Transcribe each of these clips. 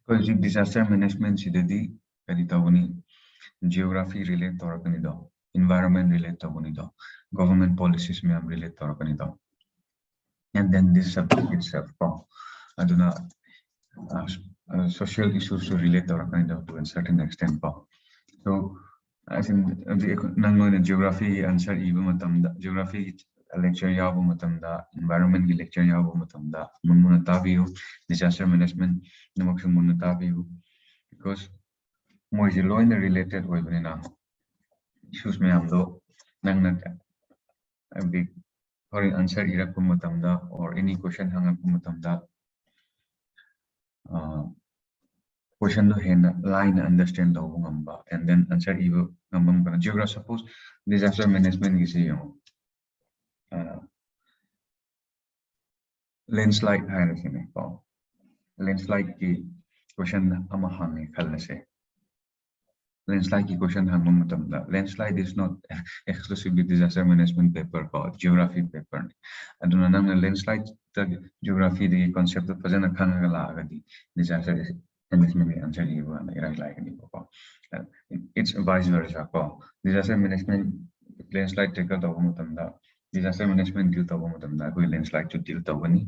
Because disaster management sidadi kaditawani geography relate torakani do, environment relate tawani do, government policies may relate torakani do, and then this subject itself aduna social issues to relate torakani do to a certain extent so I think the nangoin geography answer even matamda geography lecture yabu matamda environment ki lecture yabu matamda munmuna tabiu disaster management namaksu munna tabiu because more is related with issues may have though nang a big or answer iraku matamda or any question hang up matamda question to hand line understand the ngamba and then answer even ngambam kana geography suppose disaster management is landslide hairasine ko landslide ki question ama hangi khalase landslide ki question hangum matamda landslide is not exclusively disaster management paper called geography paper aduna nang landslide the geography the concept of fazana khanga la agadi disaster management answer you and like ni ko it's vice versa ko disaster management landslide take out of matamda disaster management deal to matamda ko landslide to deal to wani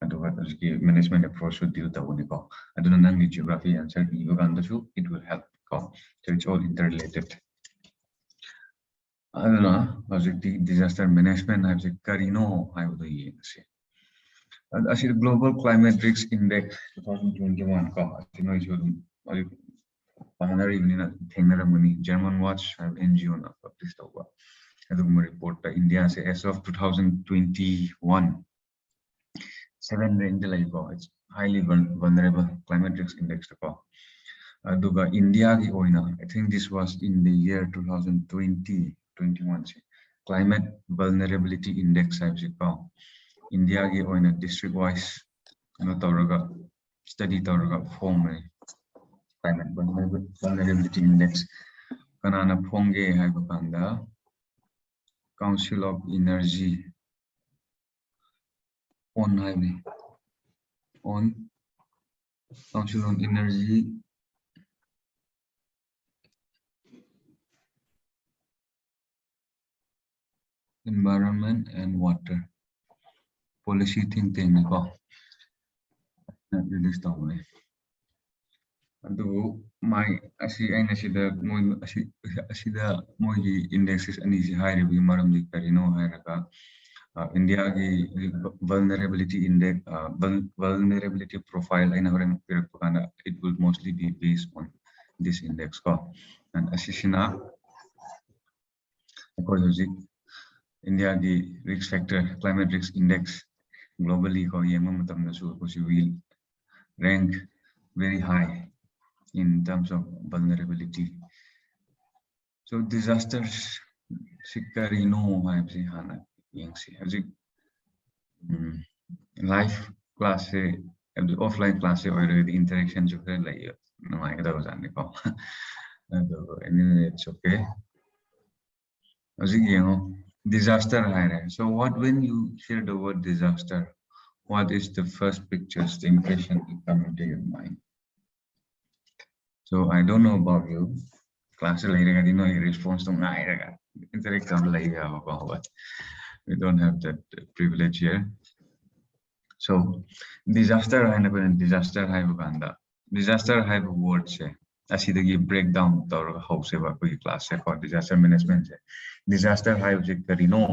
aduga ki management approach to deal to wani ko aduna nang geography answer you ganda su it will help ko so it's all interrelated aduna the disaster management I have karino I would say actually global climate risk index 2021 ko you know is German Watch have NGO na published over report India say as of 2021 7 range it's highly vulnerable climate risk index aduga India ki oina I think this was in the year 2021 climate vulnerability index India ki oina district wise tawraga study tawraga form climate vulnerability index kanana phonge haiba kanda Council of Energy on Council on Energy Environment and Water Policy think ko release tawne adu my aina sida moi indexes ani si high review maram di karino hairaka India ki vulnerability index vulnerability profile aina horen pirapana it will mostly be based on this index ko and asisina India the risk factor climate risk index globally ko yema matamna su will rank very high in terms of vulnerability so disasters sikarino haibsi hana yengsi haji live class the offline class or the interaction jo kare lai no I got was on ko anyway it's okay haji disaster haire so what when you hear the word disaster what is the first pictures the impression that come into your mind so I don't know about you class later you know your response to interact but we don't have that privilege here so disaster disaster disaster word say asidagi breakdown tor house ba koi class se for disaster management se disaster karino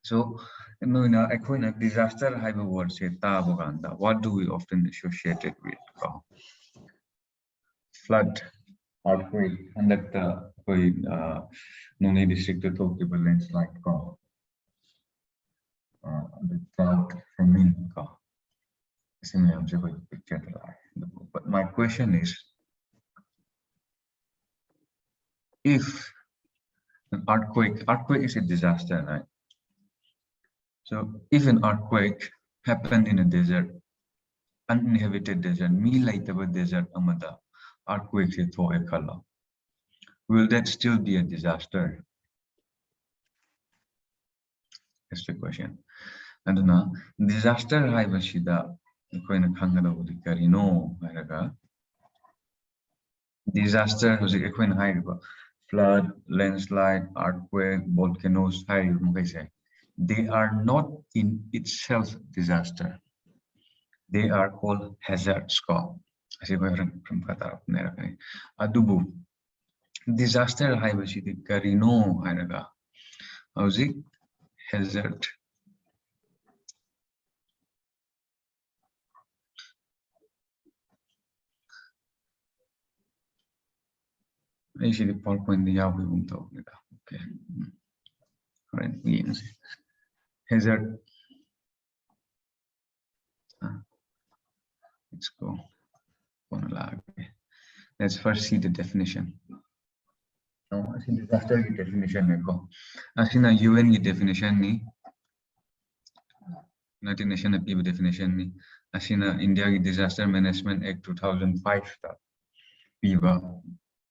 so in a disaster word say ta what do we often associate it with flood earthquake and that Noni district to talk about landslide the drought from me but my question is if an earthquake is a disaster right so if an earthquake happened in a desert uninhabited desert me like the desert amada earthquake se tho ekhala will that still be a disaster that's the question and now disaster haibashida ꯑꯩꯈꯣꯏꯅ ꯈꯪꯒꯗꯧꯕꯗꯤ ꯀꯔꯤꯅꯣ ꯍꯥꯏꯔꯒ disaster ꯍꯧꯖꯤꯛ ꯑꯩꯈꯣꯏꯅ ꯍꯥꯏꯔꯤꯕ flood, landslide, earthquake, volcanoes hꯥꯏꯔꯤꯕ ꯃꯈꯩꯁꯦ they are not in itself disaster. They are called hazards ko. Asi ko rin from kata meron. Adubu disaster haibasidi karino hairaga. Hauzik hazard. Ay si PowerPoint di yawi umto nila. Okay. Alright, hazard. Let's go. Let's first see the definition. No, I think disaster definition ko. Asina UN definition ni United Nations people definition ni asina India Disaster Management Act 2005 ta piba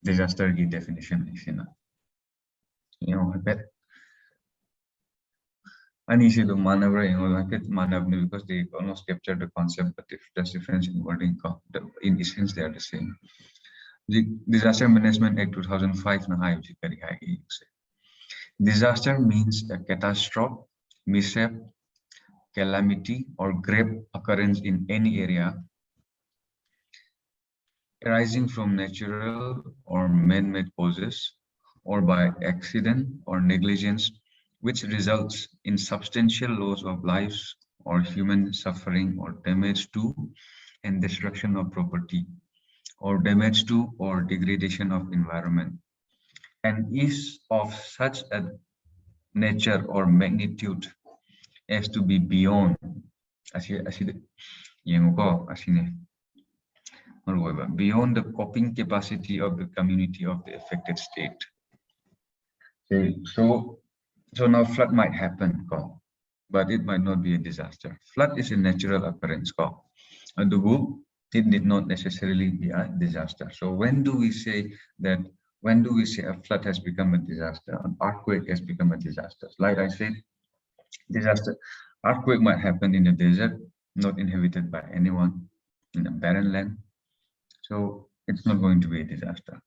disaster ki definition asina. You know, I bet uneasy to maneuver, you know, like it maneuver because they almost capture the concept, but if there's difference in wording, in essence they are the same. The Disaster Management Act 2005 na hai disaster means a catastrophe, mishap, calamity, or grave occurrence in any area arising from natural or man-made causes or by accident or negligence, which results in substantial loss of lives or human suffering or damage to and destruction of property or damage to or degradation of environment, and is of such a nature or magnitude as to be beyond beyond the coping capacity of the community of the affected state. So now flood might happen, but it might not be a disaster. Flood is a natural occurrence, and it did not necessarily be a disaster. So when do we say that? When do we say a flood has become a disaster? An earthquake has become a disaster? Like I said, disaster earthquake might happen in a desert, not inhabited by anyone, in a barren land. So it's not going to be a disaster.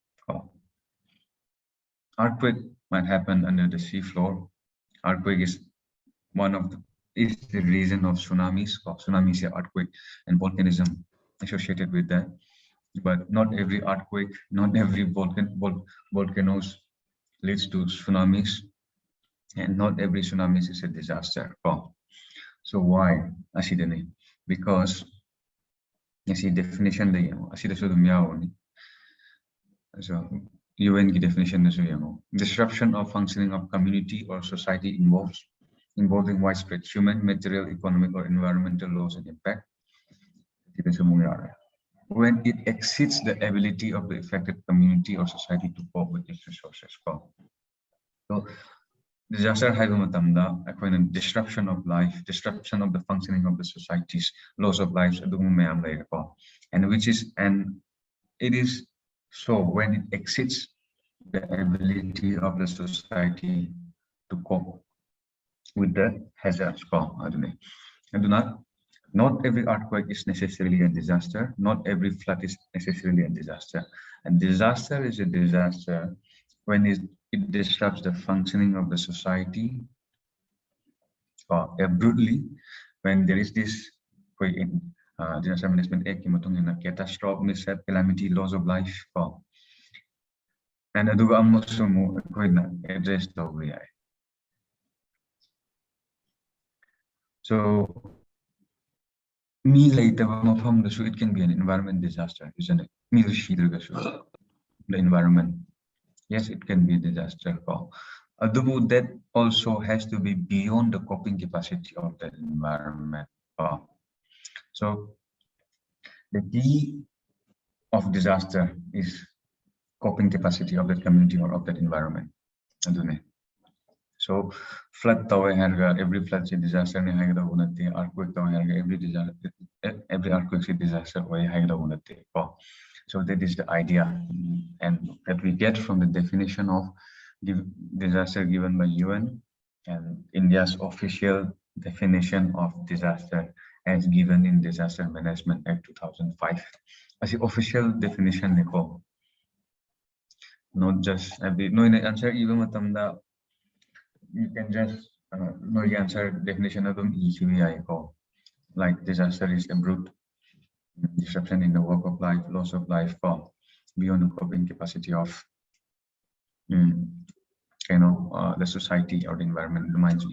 Earthquake might happen under the sea floor. Earthquake is the reason of tsunamis. Tsunamis are earthquake and volcanism associated with that. But not every earthquake, not every volcanoes leads to tsunamis, and not every tsunami is a disaster. So why? Because definition so UN definition disruption of functioning of community or society involving widespread human, material, economic, or environmental loss and impact. When it exceeds the ability of the affected community or society to cope with its resources. So disaster disruption of life, disruption of the functioning of the societies, loss of lives, and it is so when it exceeds the ability of the society to cope with the hazards. Not every earthquake is necessarily a disaster. Not every flood is necessarily a disaster. A disaster is a disaster when it disrupts the functioning of the society abruptly, when there is this Disaster Management Act, catastrophe, mishap, calamity, loss of life. And address the So it can be an environment disaster, isn't it? The environment. Yes, it can be a disaster. That also has to be beyond the coping capacity of the environment. So the key of disaster is coping capacity of that community or of that environment. So flood every flood is a disaster, earthquake every earthquake is a disaster. So that is the idea, and that we get from the definition of disaster given by UN and India's official definition of disaster as given in Disaster Management Act 2005. As the official definition, not just no answer even matamda you can just no answer definition of them like disaster is a brute disruption in the work of life, loss of life, beyond the coping capacity of the society or the environment. Reminds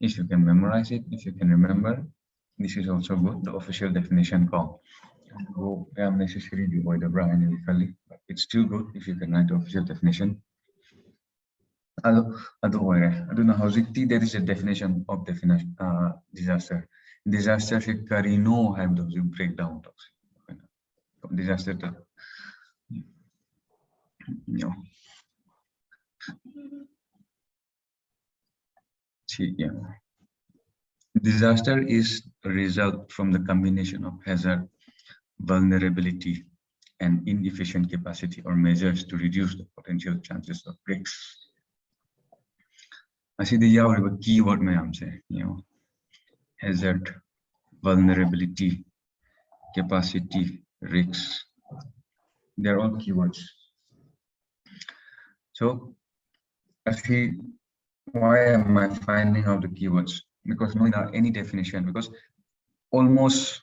if you can memorize it, if you can remember, this is also good. The official definition call. I am necessary to avoid the Brian but it's still good if you can write the official definition. I don't know how there is a definition of disaster. Disaster se karino have those breakdown disaster no. Yeah. Disaster is a result from the combination of hazard, vulnerability, and inefficient capacity or measures to reduce the potential chances of risks. I see the keyword hazard, vulnerability, capacity, risks. They're all keywords. So I see why am I finding out the keywords? Because knowing any definition, because almost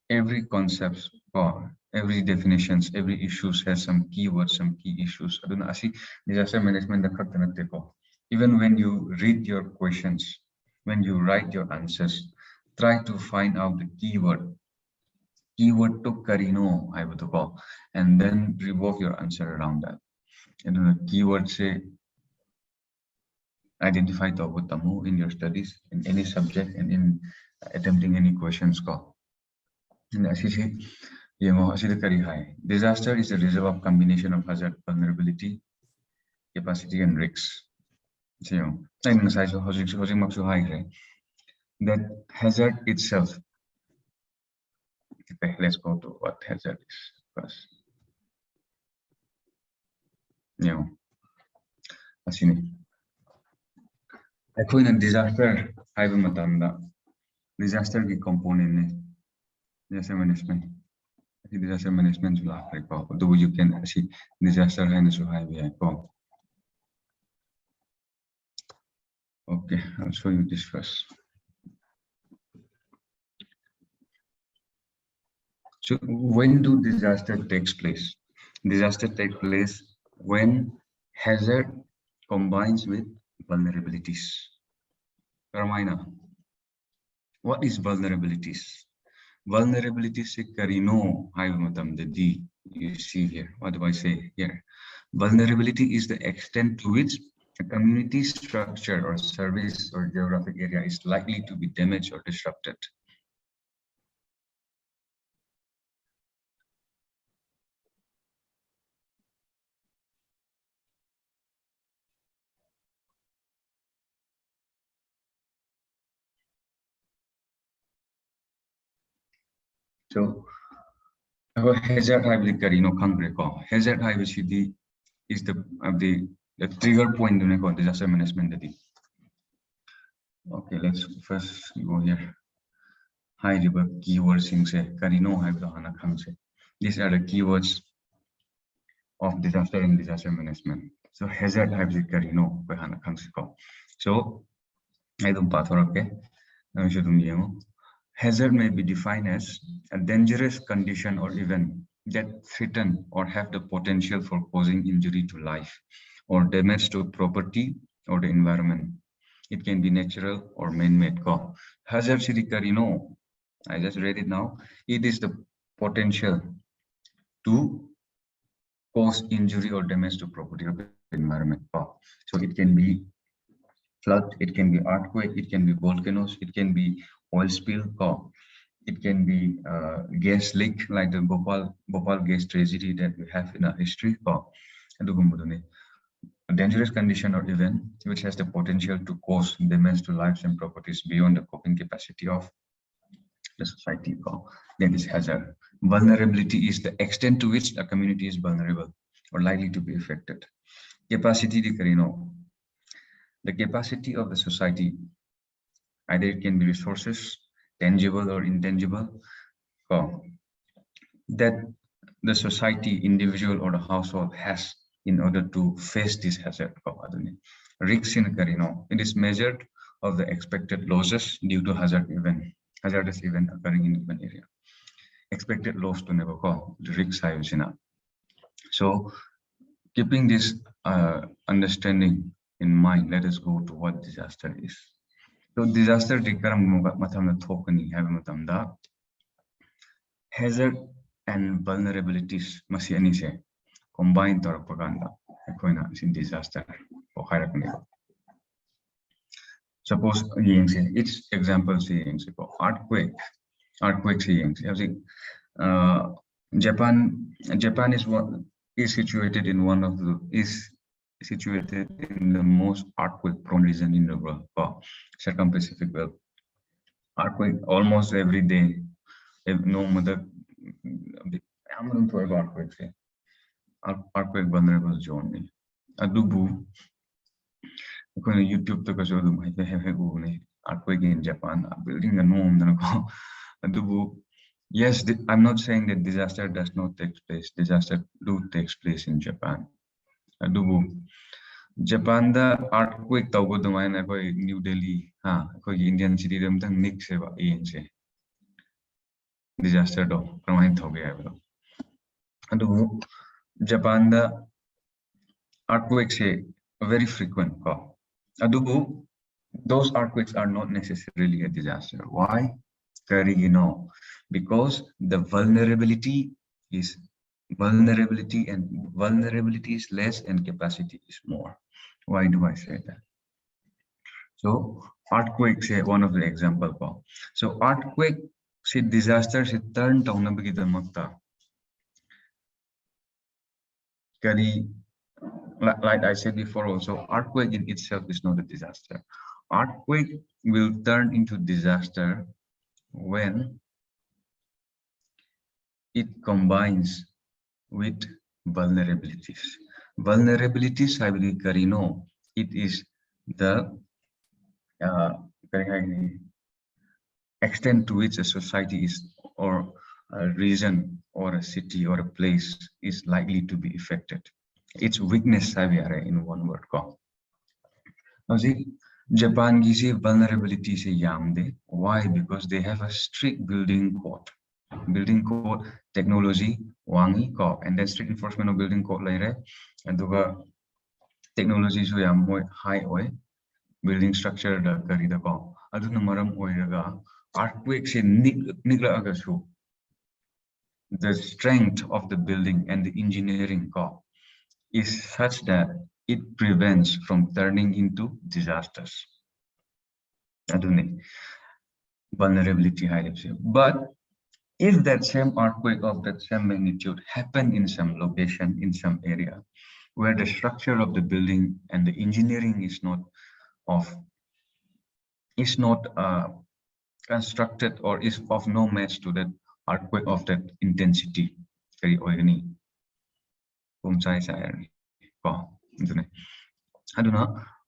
every concept or every definitions, every issues has some keywords, some key issues. I don't know. I see disaster management. Even when you read your questions, when you write your answers, try to find out the keyword. Keyword to karino, I would call, and then revolve your answer around that. And the keyword say identify tamu in your studies, in any subject, and in attempting any questions call. And as you see, disaster is a result of combination of hazard, vulnerability, capacity, and risks. So, that hazard itself. Okay, let's go to what hazard is first. In a disaster, disaster component disaster management. Disaster management though you can see disaster and so high. Okay, I'll show you this first. So when do disaster takes place? Disaster takes place when hazard combines with vulnerabilities. Ramina, what is vulnerabilities? Vulnerabilities se karino the D you see here. What do I say here? Vulnerability is the extent to which a community structure or service or geographic area is likely to be damaged or disrupted. So, hazard hybrid karino kangre hazard hybrid is the trigger point in disaster management. Okay, let's first go here. High river keywords in say karino hybrid. These are the keywords of disaster and disaster management. So hazard hybrid karino So I don't bother, okay. Hazard may be defined as a dangerous condition or event that threaten or have the potential for causing injury to life or damage to property or the environment. It can be natural or man-made. Hazard karino, I just read it now. It is the potential to cause injury or damage to property or the environment. So it can be flood, it can be earthquake, it can be volcanoes, it can be oil spill, it can be gas leak like the Bhopal gas tragedy that we have in our history. A dangerous condition or event which has the potential to cause damage to lives and properties beyond the coping capacity of the society. That is hazard. Vulnerability is the extent to which a community is vulnerable or likely to be affected. Capacity, the capacity of the society, either it can be resources, tangible or intangible, that the society, individual, or the household has in order to face this hazard. Risk in Karino. It is measured of the expected losses due to hazardous event occurring in given area. Expected loss to never call the risk size. So keeping this understanding in mind, let us go to what disaster is. So disaster hazard and vulnerabilities combined propaganda in disaster. Suppose each example earthquake Japan is situated in the most earthquake prone region in the world, Circum-Pacific World. Earthquake almost every day. No matter earthquake vulnerable zone. Adubu YouTube earthquake in Japan, building a norm. Yes, I'm not saying that disaster does not take place. Disaster do takes place in Japan. Japan the earthquake New Delhi, Indian city disaster do Japan the earthquakes very frequent. Those earthquakes are not necessarily a disaster. Why? Because the vulnerability is less and capacity is more. Why do I say that? So earthquakes one of the example. So earthquake disasters turn down like I said before also, earthquake in itself is not a disaster. Earthquake will turn into disaster when it combines with vulnerabilities. Vulnerabilities, I will Karino, it is the extent to which a society is, or a region, or a city, or a place is likely to be affected. Its weakness, in one word. Now, see, Japan gives vulnerability. Why? Because they have a strict building code. Building code technology, and then strict enforcement of building code later, and the technology so high oil building structure earthquakes the strength of the building and the engineering is such that it prevents from turning into disasters. Vulnerability high. But if that same earthquake of that same magnitude happened in some location, in some area, where the structure of the building and the engineering is not constructed or is of no match to that earthquake of that intensity, very oily.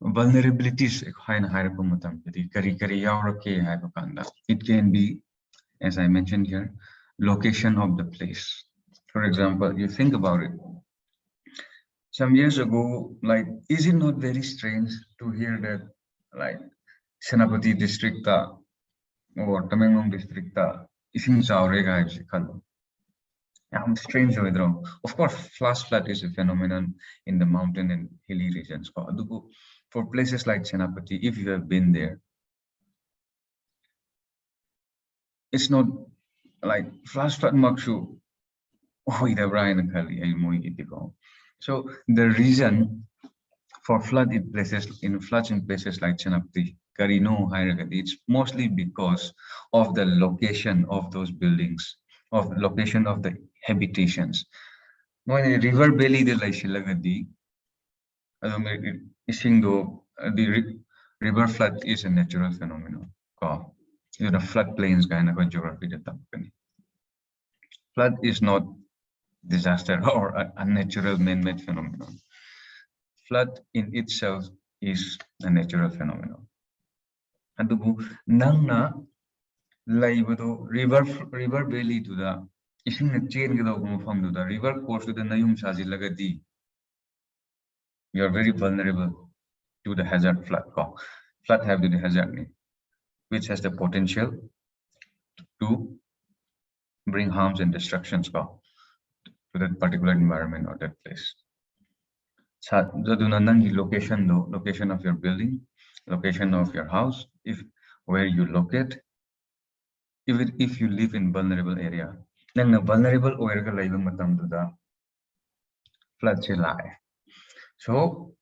Vulnerabilities it can be, as I mentioned here, location of the place. For example, you think about it. Some years ago, like, is it not very strange to hear that, like, Senapati district or Tamenglong district ising saurega I'm strange with them. Of course, flash flood is a phenomenon in the mountain and hilly regions. For places like Senapati, if you have been there, it's not like flash flood makshu. So the reason for floods in places like Senapati, Karino, it's mostly because of the location of those buildings, of location of the habitations. When a river belly the river flood is a natural phenomenon. The floodplains kind of geography. Flood is not disaster or a unnatural man-made phenomenon. Flood in itself is a natural phenomenon. And nangna river valley to the ising na chain ke dog mafam to the river course to the nayum sajilagadi, you are very vulnerable to the hazard flood. Flood have the hazard name, which has the potential to bring harms and destructions to that particular environment or that place. Location of your building, location of your house, if where you locate, even if you live in vulnerable area, then the vulnerable area ka laiba matam to the flood che lai. So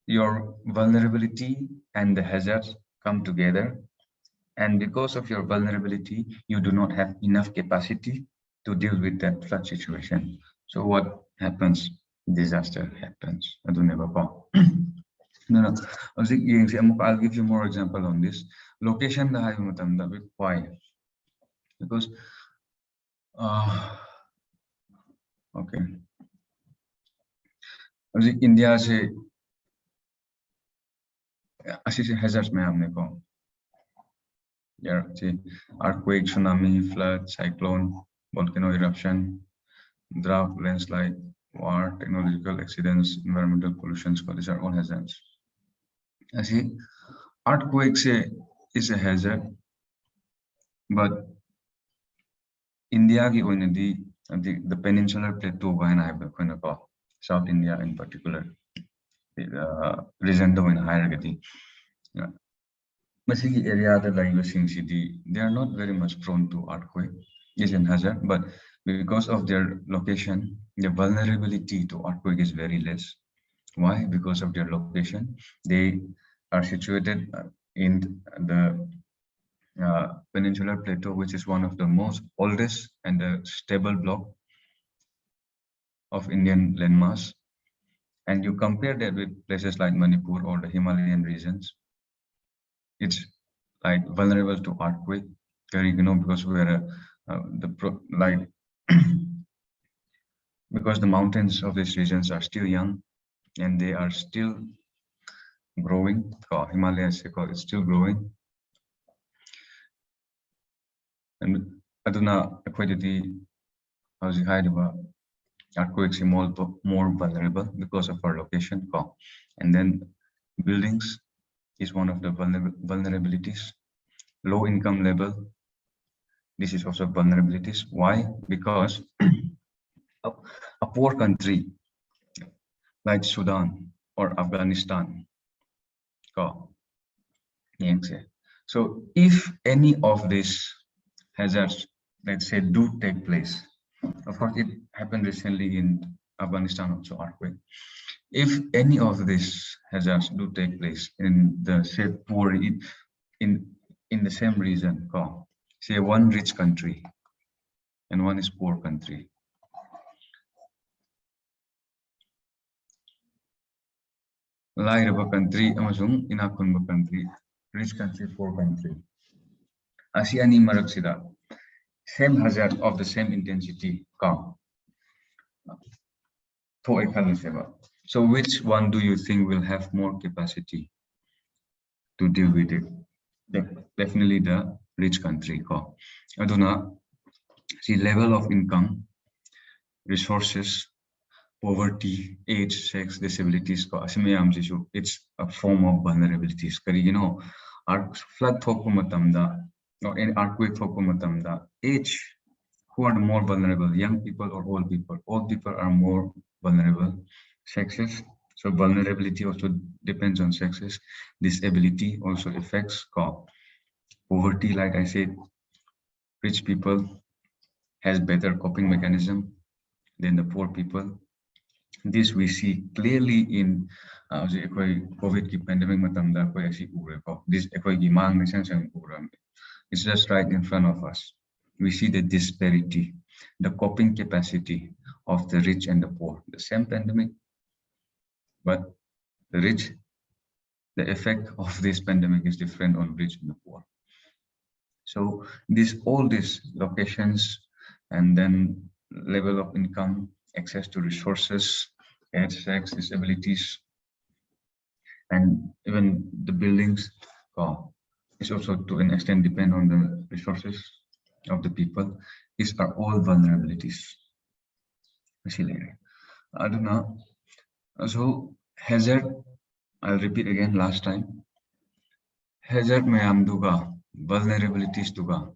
your vulnerability and the hazards come together, and because of your vulnerability, you do not have enough capacity to deal with that flood situation. So what happens? Disaster happens. I don't ever go. No. I'll give you more example on this. Location why? Because okay. India se hazards में हमने को earthquake, tsunami, flood, cyclone, volcano eruption, drought, landslide, war, technological accidents, environmental pollution. These are all hazards. Earthquake is a hazard, but India the peninsular plateau by South India in particular, region in hierarchy. Area they are not very much prone to earthquake, is a hazard, but because of their location, the vulnerability to earthquake is very less. Why? Because of their location. They are situated in the peninsular plateau, which is one of the most oldest and the stable block of Indian landmass. And you compare that with places like Manipur or the Himalayan regions, it's like vulnerable to earthquake, because we are because the mountains of these regions are still young and they are still growing. Himalaya is still growing. And aduna equity earthquakes are more vulnerable because of our location. And then buildings is one of the vulnerabilities. Low income level, this is also vulnerabilities. Why? Because a poor country like Sudan or Afghanistan. So if any of these hazards, let's say, do take place, of course it happened recently in Afghanistan also, earthquake. If any of these hazards do take place in the poor in the same region, say one rich country and one is poor country, country amazung inakunba country, rich country, poor country. Asiani maraksida, same hazard of the same intensity. So which one do you think will have more capacity to deal with it? Definitely the rich country. Aduna, see, level of income, resources, poverty, age, sex, disabilities, it's a form of vulnerabilities. Our flood or any earthquake age, who are more vulnerable, young people or old people? Old people are more vulnerable. Sexes, so vulnerability also depends on sexes. Disability also affects poverty. Like I said, rich people has better coping mechanism than the poor people. This we see clearly in COVID pandemic. This it's just right in front of us. We see the disparity, the coping capacity of the rich and the poor. The same pandemic, but the rich, the effect of this pandemic is different on rich and the poor. So all these locations and then level of income, access to resources, age, sex, disabilities, and even the buildings, is also to an extent depend on the resources of the people. These are all vulnerabilities. I don't know. So hazard, I'll repeat again last time. Hazard mayam duga, vulnerabilities duga,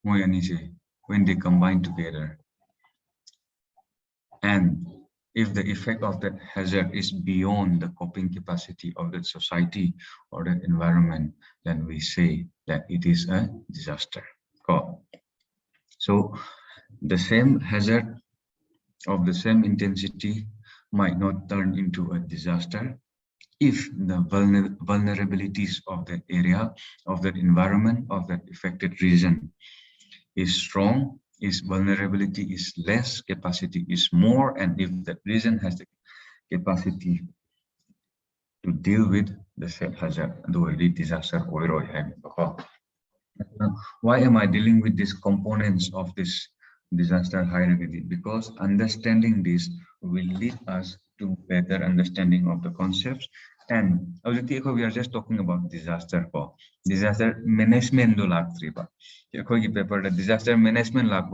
when they combine together. And if the effect of that hazard is beyond the coping capacity of that society or that environment, then we say that it is a disaster. So the same hazard of the same intensity might not turn into a disaster if the vulnerabilities of that area, of that environment, of that affected region is strong, its vulnerability is less, capacity is more, and if that region has the capacity to deal with the same hazard, the disaster. Why am I dealing with these components of this disaster hierarchy? Because understanding this will lead us to better understanding of the concepts. And we are just talking about disaster. Disaster management do lag triba. Paper disaster management lag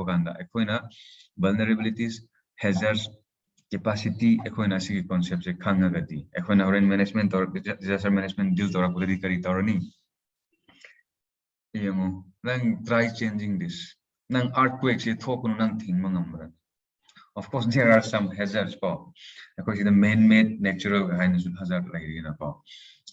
vulnerabilities, hazards, capacity, concepts khangagati. Management or disaster management deal kari nang try changing this. Nang earthquakes nang thing. Of course, there are some hazards. Because the man-made natural hazard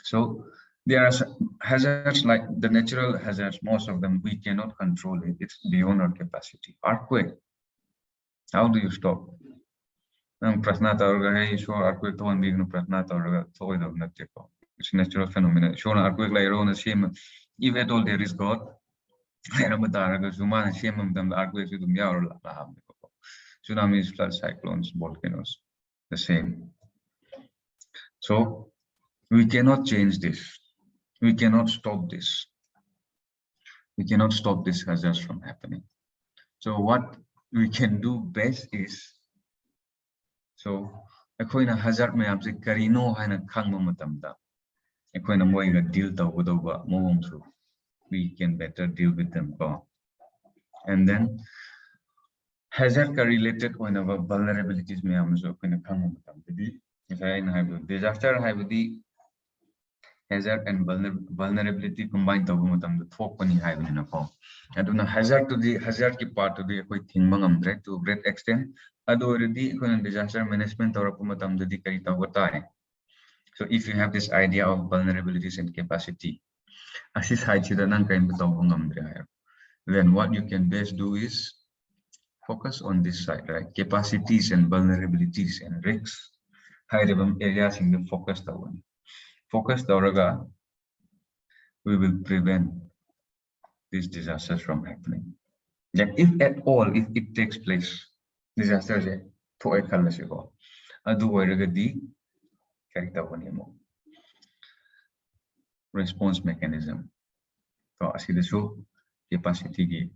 so there are hazards like the natural hazards. Most of them we cannot control it. It's beyond our capacity. Earthquake. How do you stop? Nang prasna targa so earthquake to one prasna targa it's a natural phenomenon. So earthquake like the same. If at all there is God, tsunamis, floods, cyclones, volcanoes, the same. So we cannot change this. We cannot stop this. We cannot stop this hazards from happening. So what we can do best is, so akoina hazard mayam se karino haina khangma matamda akoina moiga deal tawdoba mawongsu we can better deal with them. And then hazard related vulnerabilities disaster hazard and vulnerability combined hazard to the hazard ki part to the to great extent disaster management so if you have this idea of vulnerabilities and capacity, then what you can best do is focus on this side, right? Capacities and vulnerabilities and risks. High level areas in the focus down. Focus down, we will prevent these disasters from happening. That if at all, if it takes place, disasters to a kalasigo. Adu oiragadi karita response mechanism. So I see the show capacity.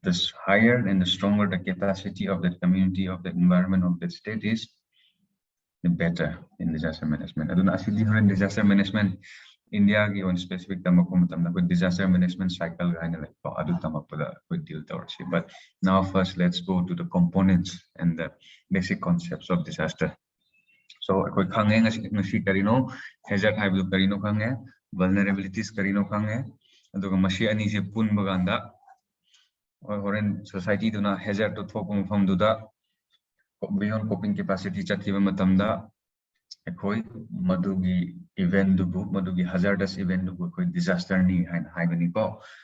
The higher and the stronger the capacity of that community, of the environment, of that state is, the better in disaster management. I don't know different disaster management. India given specific disaster management cycle but now first let's go to the components and the basic concepts of disaster. So hazard vulnerabilities society hazard to beyond coping capacity madugi event madugi hazardous event disaster ni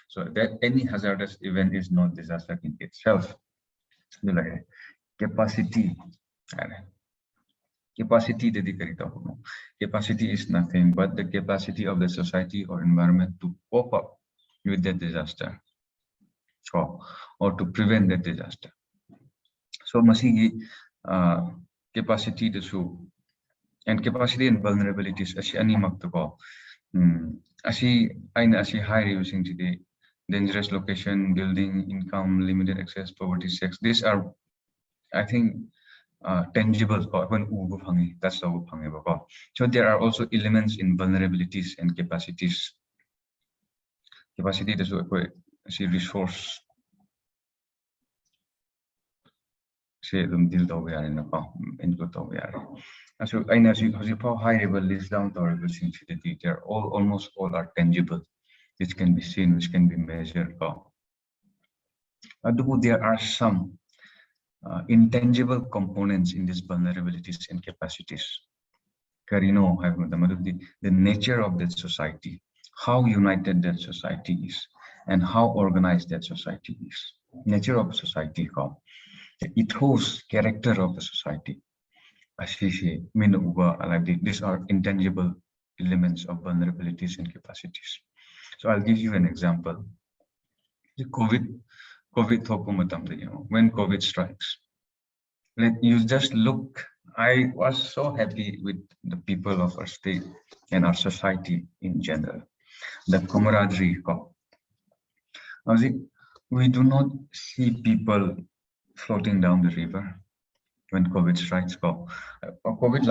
so that any hazardous event is not disaster in itself. Capacity capacity is nothing but the capacity of the society or environment to cope up with that disaster or to prevent that disaster. So masigi capacity to show and capacity and vulnerabilities as any maktako asi high using today dangerous location, building, income, limited access, poverty, sex. These are, I think, tangible that's the. So there are also elements in vulnerabilities and capacities. Capacity is a resource. Say them deal over in include over. So I know high level list down to they're almost all are tangible, which can be seen, which can be measured. There are some intangible components in these vulnerabilities and capacities. Karino, the nature of that society, how united that society is, and how organized that society is. Nature of a society, the ethos, character of the society. These are intangible elements of vulnerabilities and capacities. So I'll give you an example. The COVID when COVID strikes, you just look. I was so happy with the people of our state and our society in general. The camaraderie. We do not see people floating down the river when COVID strikes. COVID,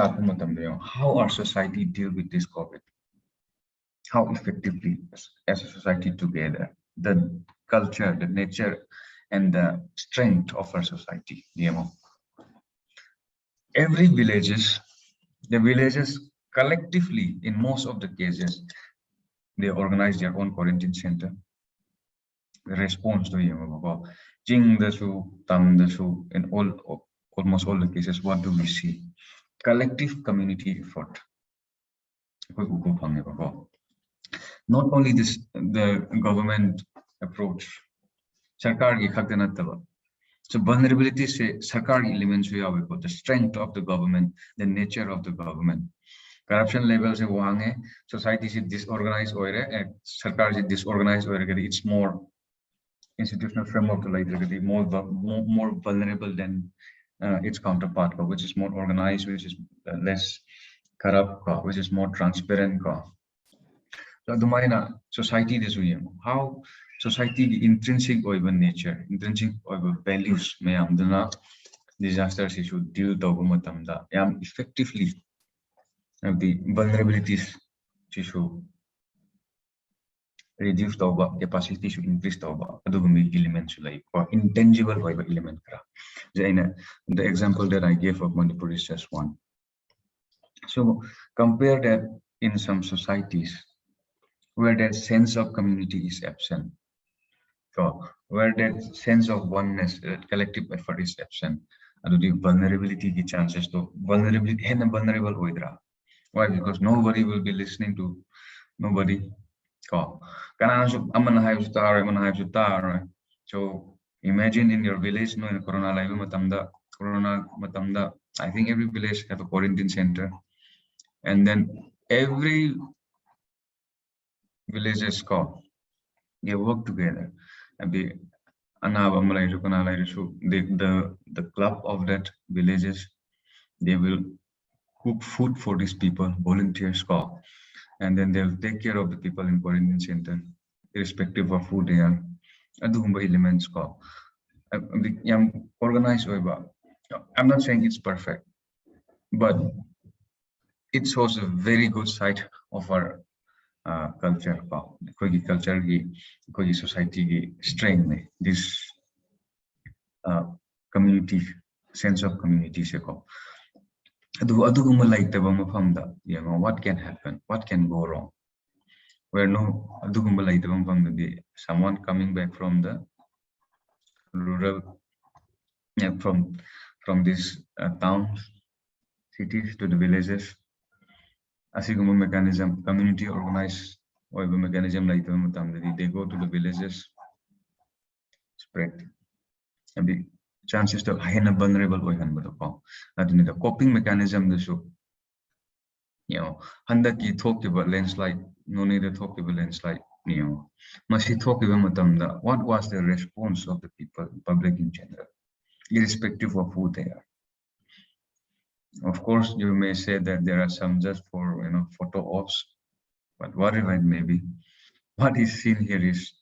how our society deal with this COVID? How effectively as a society together, the culture, the nature, and the strength of our society. Every the villages collectively, in most of the cases, they organize their own quarantine center. The response to Jing the Su, Tam the Su, in almost all the cases, what do we see? Collective community effort. Not only this, the government approach, Sarkar ki khakta nattaba. So vulnerability say Sarkar elements we have, the strength of the government, the nature of the government. Corruption levels se wang hai, society is disorganized or Sarkar is disorganized or it's more institutional framework like more vulnerable than its counterpart, which is more organized, which is less corrupt, which is more transparent. So the society is how society intrinsic nature, intrinsic values disasters issue deal effectively the vulnerabilities issue reduce capacity to increase elements like or intangible element. The example that I gave of Manipur is just one. So compare that in some societies where that sense of community is absent, where that sense of oneness, collective effort is absent, the vulnerability, the chances to vulnerability and vulnerable. Why? Because nobody will be listening to nobody. So imagine in your village, no, in Corona Matamda, I think every village have a quarantine center, and then every villages they work together, and the club of that villages, they will cook food for these people, volunteers, and then they'll take care of the people in quarantine center, irrespective of who they are. Elements organized. I'm not saying it's perfect, but it shows a very good side of our culture, society strength, this community, sense of community. What can happen? What can go wrong? Where no someone coming back from the rural, from these towns, cities to the villages. Mechanism, community organized mechanism like they go to the villages, spread, and the chances to high vulnerable the coping mechanism the show. Handaki talk about landslide, no need to talk about landslide. Must he talk about what was the response of the people, public in general, irrespective of who they are. Of course, you may say that there are some just for photo ops, but whatever it may be, what is seen here is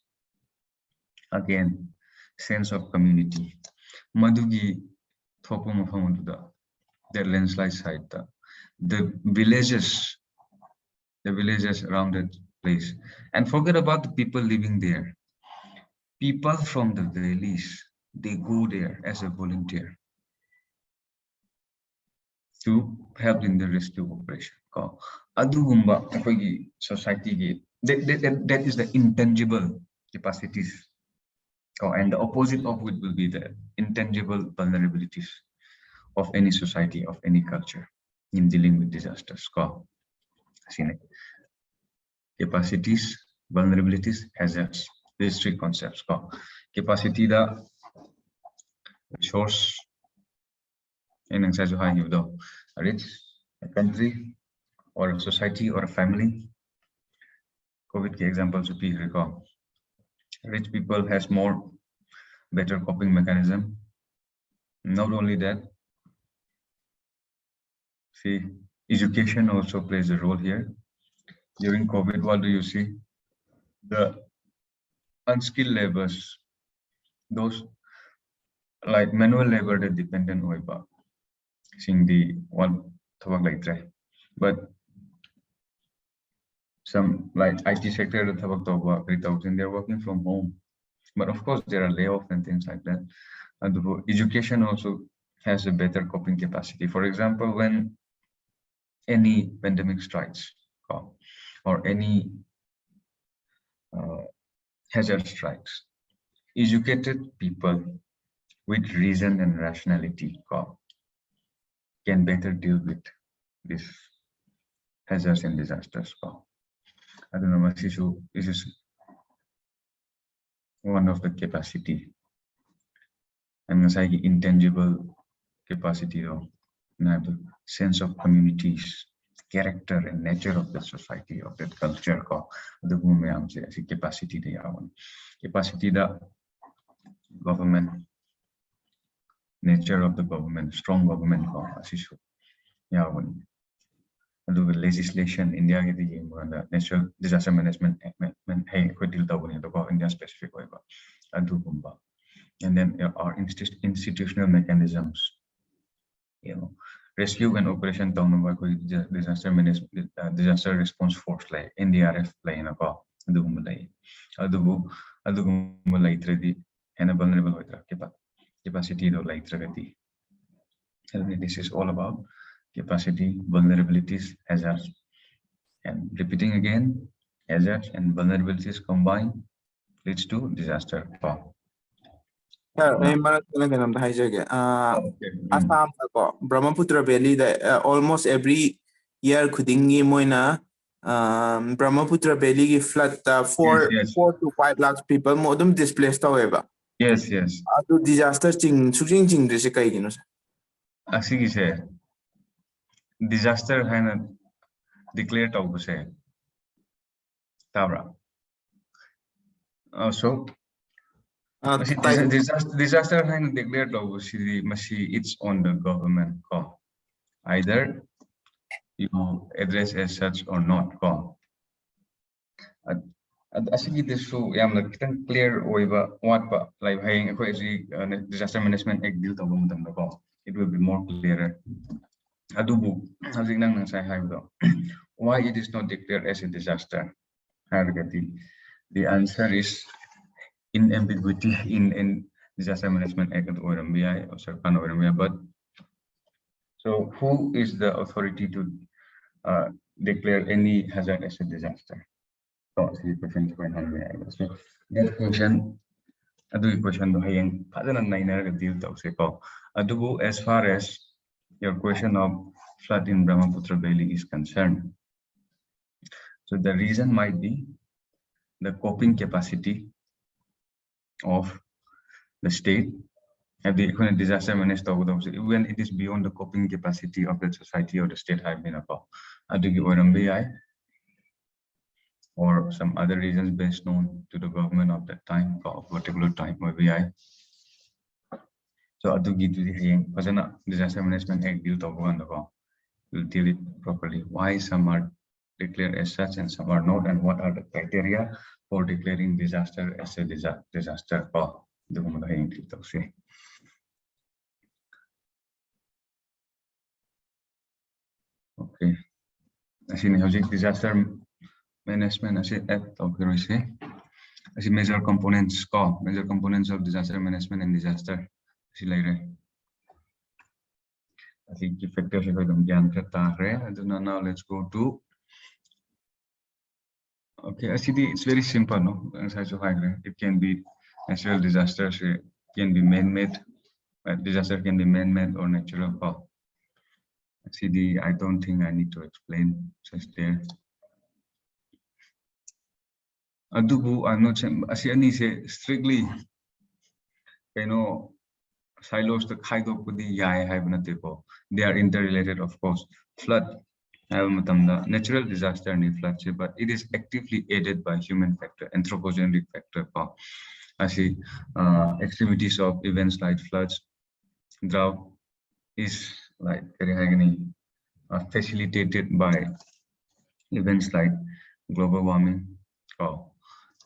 again sense of community. Madugi thopo mafam the landslide site, the villages around that place, and forget about the people living there. People from the valleys, they go there as a volunteer to help in the rescue operation. Society, that is the intangible capacities. And the opposite of it will be the intangible vulnerabilities of any society, of any culture in dealing with disasters. Capacities, vulnerabilities, hazards. These three concepts. Capacity, the resource, and a rich, a country, or a society, or a family. COVID examples would be recall. Rich people has more better coping mechanism. Not only that, see, education also plays a role here. During COVID, what do you see? The unskilled laborers, those like manual labor that dependent on seeing the one like that. But some like IT sector they're working from home. But of course there are layoffs and things like that. And the education also has a better coping capacity. For example, when any pandemic strikes or any hazard strikes, educated people with reason and rationality can better deal with these hazards and disasters. I don't know, Masishu, this is one of the capacity. And the intangible capacity of the sense of communities, character and nature of the society, of that culture, the capacity they are. Capacity the government, nature of the government, strong government, the legislation, India, the National Disaster Management India specific. And then our institutional mechanisms, rescue and operation disaster management, disaster response force like NDRF and vulnerable capacity this is all about capacity, vulnerabilities, hazards, and repeating again, hazards and vulnerabilities combined leads to disaster. Assam, Brahmaputra Valley, almost every year, Kudingi Moina, Brahmaputra Valley flood 4 to 5 lakhs people, more than displaced, however. Yes. Disaster ching this kai. Disaster has declared of say Tabra. So disaster has declared of it's on the government call. Either you address as such or not call. This so clear over what like disaster management act deal it will be more clearer. Why it is not declared as a disaster? The answer is in ambiguity in disaster management act or MBI or Sarpan or MBI. But so who is the authority to declare any hazard as a disaster? So that question, as far as your question of flood in Brahmaputra Valley is concerned. So the reason might be the coping capacity of the state and the disaster management when it is beyond the coping capacity of the society or the state have been or some other reasons best known to the government of that time or particular time or VI. So disaster management act will deal it properly. Why some are declared as such and some are not, and what are the criteria for declaring disaster as a disaster? Okay. Asini hojik disaster management asi app talk asi major components of disaster management and disaster asi laire. I think key factors are going to now let's go to. Okay, actually it's very simple, no? It can be natural disasters, it can be man-made. Disaster can be man-made or natural. Actually, I don't think I need to explain just there. Adubu, I'm not saying. Actually, strictly, silos the kaido kudi yai haibanatepo. They are interrelated, of course. Flood, natural disaster and flood, but it is actively aided by human factor, anthropogenic factor. Extremities of events like floods, drought is like facilitated by events like global warming or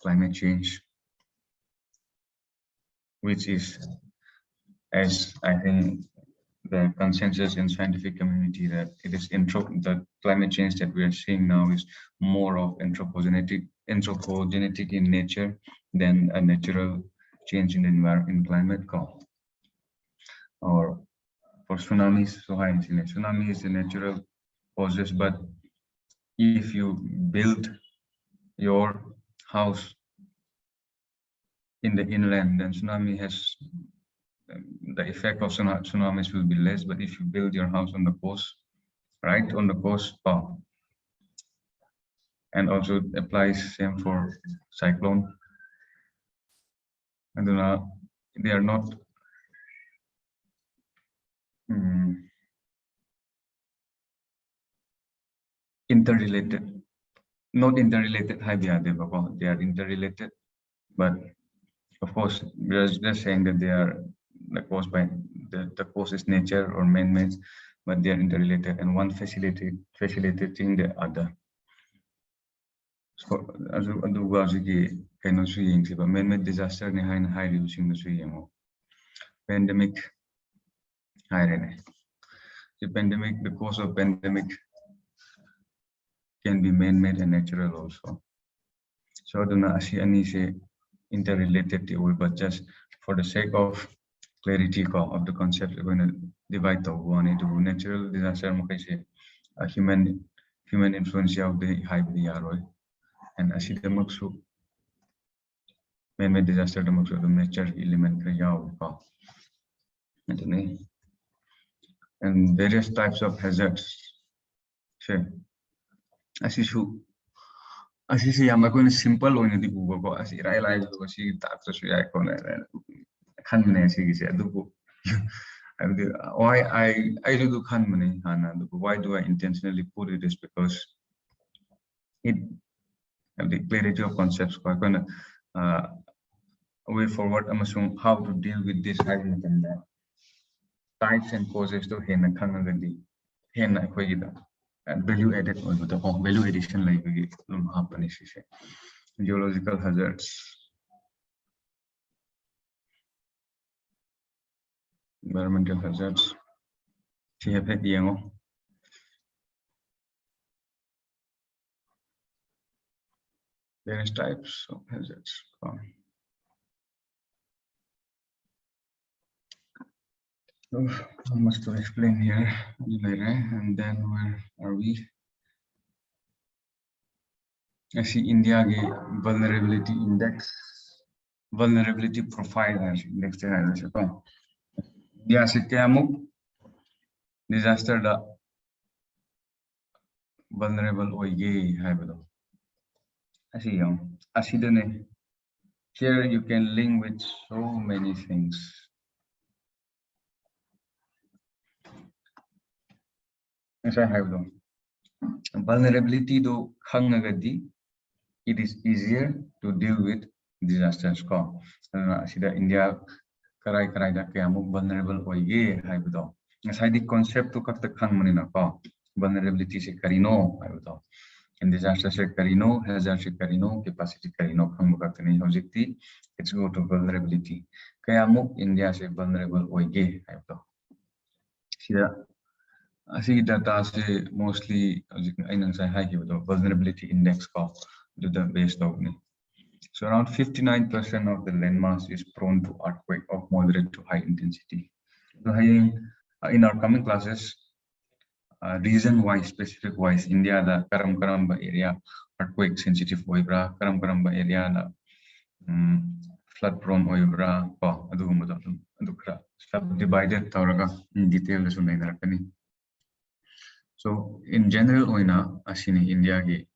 climate change, which is, as I think the consensus in scientific community, that it is the climate change that we are seeing now is more of anthropogenic in nature than a natural change in the environment, in climate. Or for tsunamis, tsunami is a natural causes, but if you build your house in the inland, then tsunami has the effect of tsunamis will be less. But if you build your house on the coast, right on the coast, and also applies same for cyclone, and they are not interrelated. Not interrelated, they are interrelated, but of course, we are just saying that they are caused by the cause is nature or man-made, but they are interrelated, and one facilitating the other. So, as man-made disaster ni high using pandemic. The pandemic, the cause of pandemic can be man-made and natural also. So, say interrelated, but just for the sake of clarity of the concept, we're going to divide the one into natural disaster, a human influence of the high and as the maksu man-made disaster, the nature element and various types of hazards. Sure. As you I'm going to simple one the Google as I realize she taps the icon why I do why do I intentionally put it is because it the clarity of concepts way forward how to deal with this types and causes to and value added value addition like geological hazards, environmental hazards. Various types of hazards. How much to explain here, and then where are we? I see India vulnerability index, vulnerability profile index. India disaster vulnerable here you can link with so many things. As I have them. Vulnerability do it is easier to deal with disasters. India vulnerable the concept to vulnerability se karino in disaster se karino, hazard se karino, capacity karino let's go to vulnerability. India se vulnerable Asi data se mostly vulnerability index call to the base of. So around 59% of the landmass is prone to earthquake of moderate to high intensity. So in our coming classes, reason why specific wise India the karam area earthquake sensitive oibra karam area na flood prone oibra ko subdivided tauraga in detail so in general oina asini India ki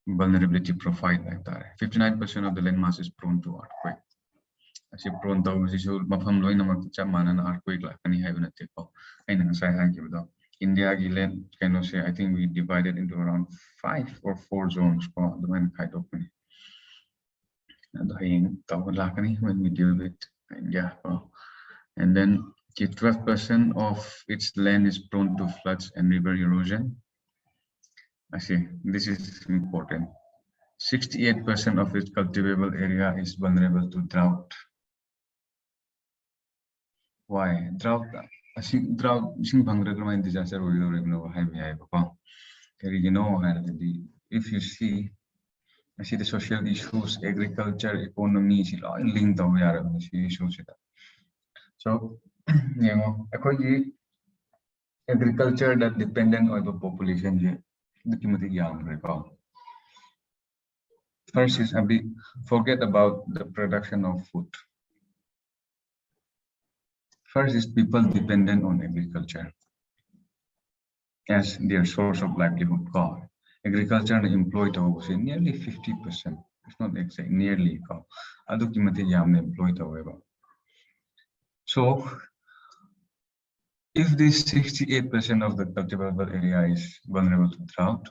vulnerability profile like that 59% of the landmass is prone to earthquake asi prone to mafam loina mana earthquake lakani haibna teko aina sai hagido India ki land can say I think we divided into around 5 or 4 zones ko the man kind of when we deal with India and then 12% of its land is prone to floods and river erosion. I see this is important. 68% of its cultivable area is vulnerable to drought. Why? Drought, I think drought, disaster if you see, I see the social issues, agriculture, economy, linked issues. So, agriculture that dependent on the population, first is forget about the production of food. First is people dependent on agriculture as their source of livelihood. Agriculture employed nearly 50%. It's not exact, nearly. Employed however. So if this 68% of the cultivable area is vulnerable to drought,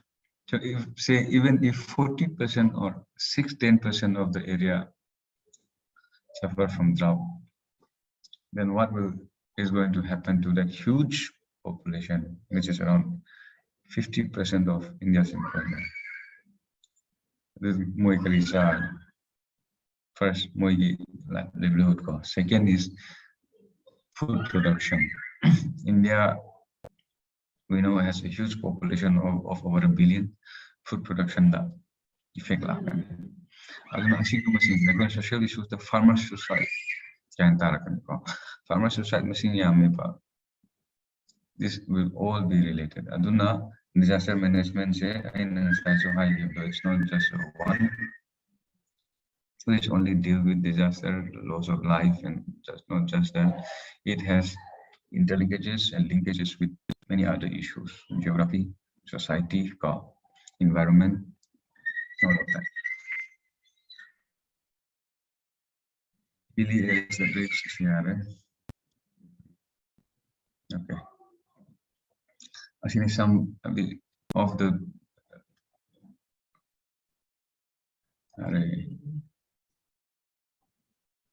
so if say even if 40% or 10% of the area suffer from drought, then what is going to happen to that huge population, which is around 50% of India's employment? This is first livelihood cost. Second is food production. India, we know, has a huge population of over 1 billion. Food production that effect social issues the farmer suicide. Farmer suicide this will all be related. Aduna disaster management it's not just one which only deal with disaster, loss of life, and not just that. It has interlinkages and linkages with many other issues: geography, society, environment, all of that. Really is the bridge here. Okay. I think some of the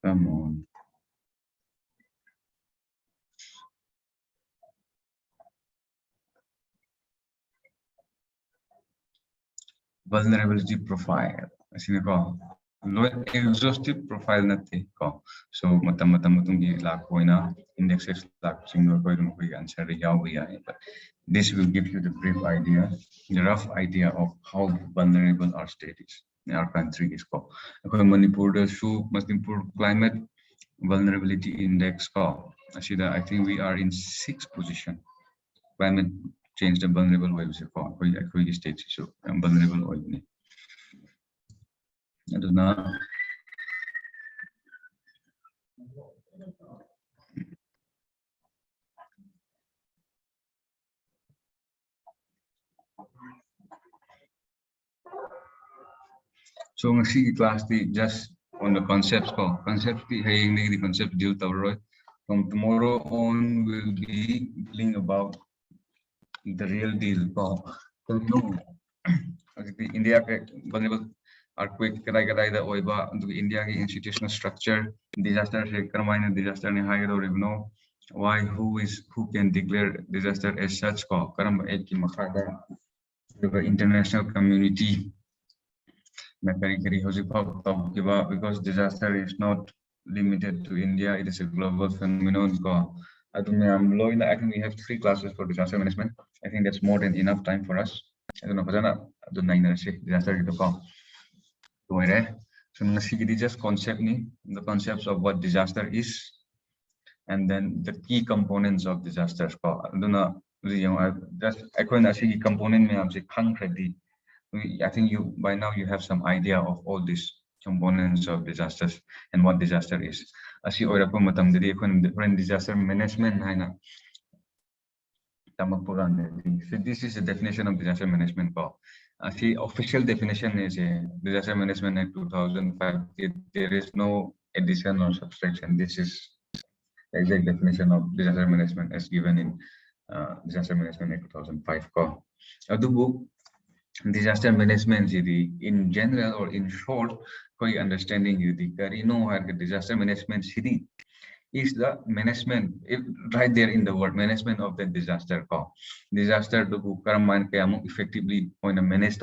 come on. Vulnerability profile. I think exhaustive profile natte ko so matam indexes answer but this will give you the brief idea, the rough idea of how vulnerable our state is, our country is called. Manipur climate vulnerability index call. I think we are in 6th position. Climate change the vulnerable waves call states issue vulnerable oil. I do not. So class just on the concepts the concept deal from tomorrow on will be dealing about the real deal. So India vulnerable earthquake the India institutional structure disaster disaster why who can declare disaster as such international community because disaster is not limited to India, it is a global phenomenon. I think I think we have 3 classes for disaster management. I think that's more than enough time for us. I don't know, disaster so just concept the concepts of what disaster is, and then the key components of disasters. Just component I think you by now you have some idea of all these components of disasters and what disaster is. Disaster management so this is the definition of disaster management. The official definition is a disaster management Act 2005. There is no addition or subtraction. This is the exact definition of disaster management as given in Disaster Management Act 2005. The book disaster management in general or in short, understanding the disaster management city is the management right there in the word management of the disaster disaster to effectively point a manage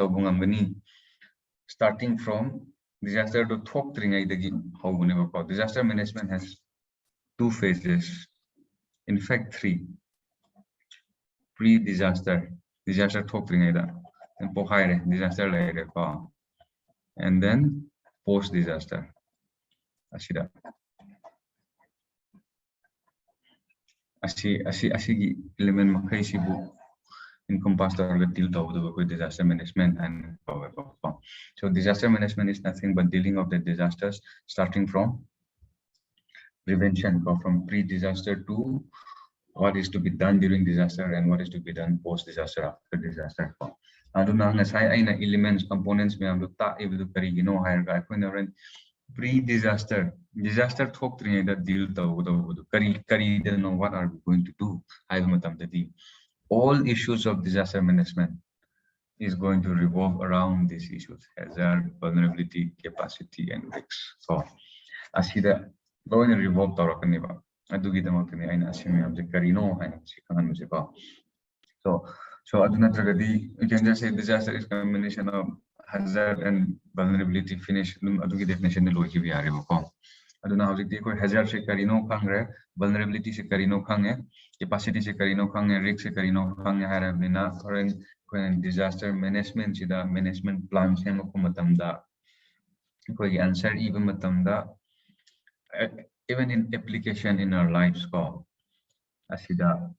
starting from disaster to talk disaster management has 2 phases, in fact 3. Pre-disaster talk and disaster and then post-disaster. Asida. Asi element makai sibu encompass the deal with disaster management and so disaster management is nothing but dealing of the disasters starting from prevention from pre-disaster to what is to be done during disaster and what is to be done post-disaster after disaster. Elements, components, pre-disaster talk that deal know what are we going to do. All issues of disaster management is going to revolve around these issues: hazard, vulnerability, capacity, and risks. So, asida going to revolve Torakaniba. So you can just say disaster is combination of hazard and vulnerability finish definition hazard se karino kangre, vulnerability se karino kange, capacity se karino kange, risk se karino kange harabina disaster management sida management plan sema kumatamda answer even matamda even in application in our lives asida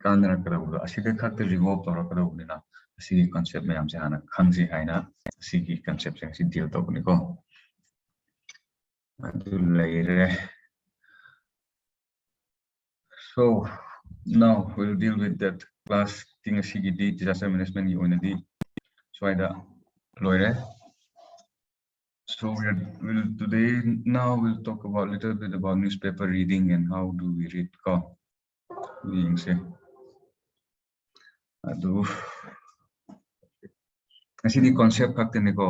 kanra karabu asida khakte revolve torakadabunina asigi concept mayam se hana khangsi haina asigi concept se deal tobuni ko so now we'll deal with that class thing CGD disaster management unity so so now we'll talk about a little bit about newspaper reading and how do we read actually concept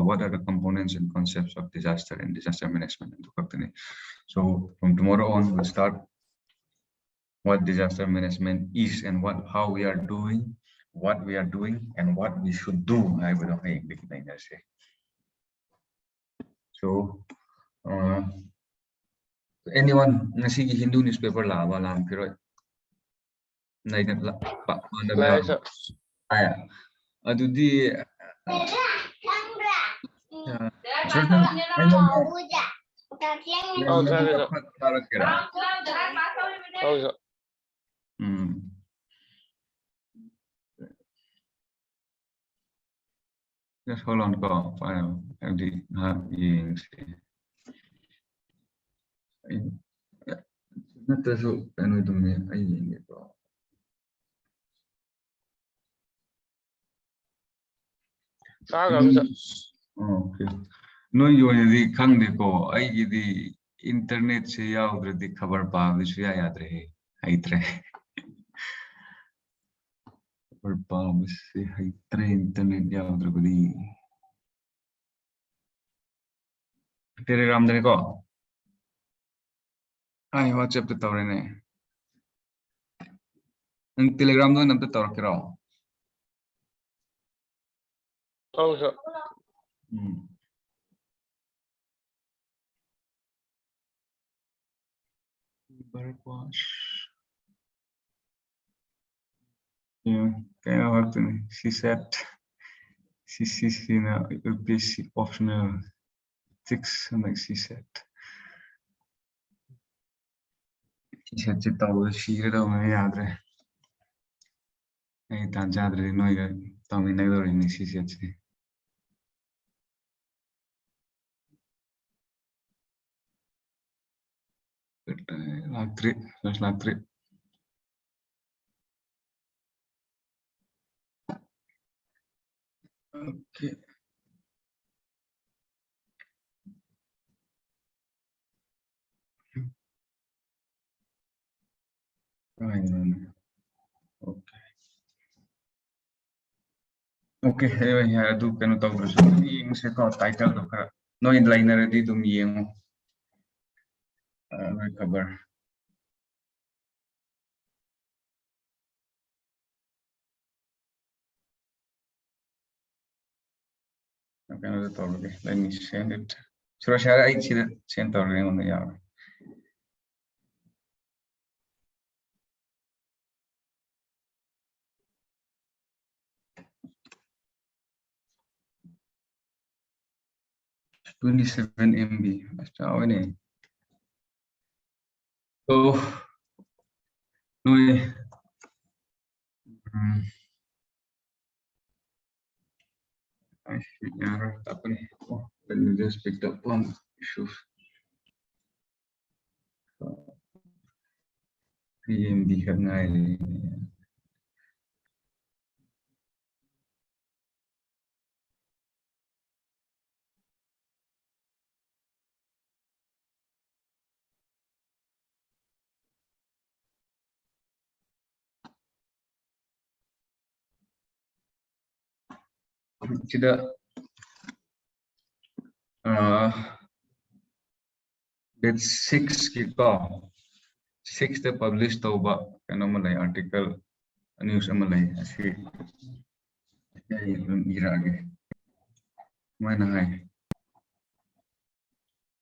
what are the components and concepts of disaster and disaster management so from tomorrow on we'll start what disaster management is and how we are doing and what we should do. So anyone nasi Hindu newspaper just hold on okay. No, you already Kangdeko, I the internet say out the cover bar, which I adre. I try. Cover bar, which I train internet out the body. Telegram the go. I watch up the Torrene. And Telegram don't have the Torquero. Oh, sir. Yeah, kind of hard to me. She said she's in a UPSC optional 6, like she said. She said she thought she read over yadre. I tanjadre no iga Tommy never in she said. But like 3, just like 3. Okay. Fine. Okay. Okay, anyway, adu kano tawdrusu yung se ko title do kara no in liner di dum yung cover. Okay, no tawdru. Let me send it. Sura shara I send tawdru on the yaw. $27 MB. Basta ako ni. So, no eh. I see. Apa ni? Oh, let me just pick up one issue. PMB kan ngay. Sida that's 6 kiko. 6 the published tauba kano malay article news amalay asi irage. Mana hai.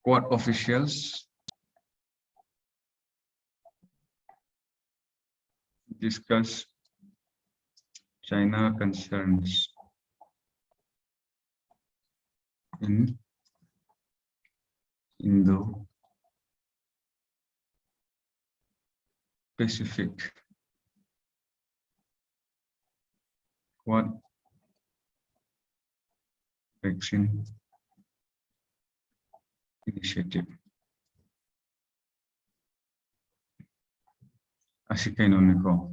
Court officials discuss China concerns in Indo-Pacific. What vaccine initiative? Así que no me go.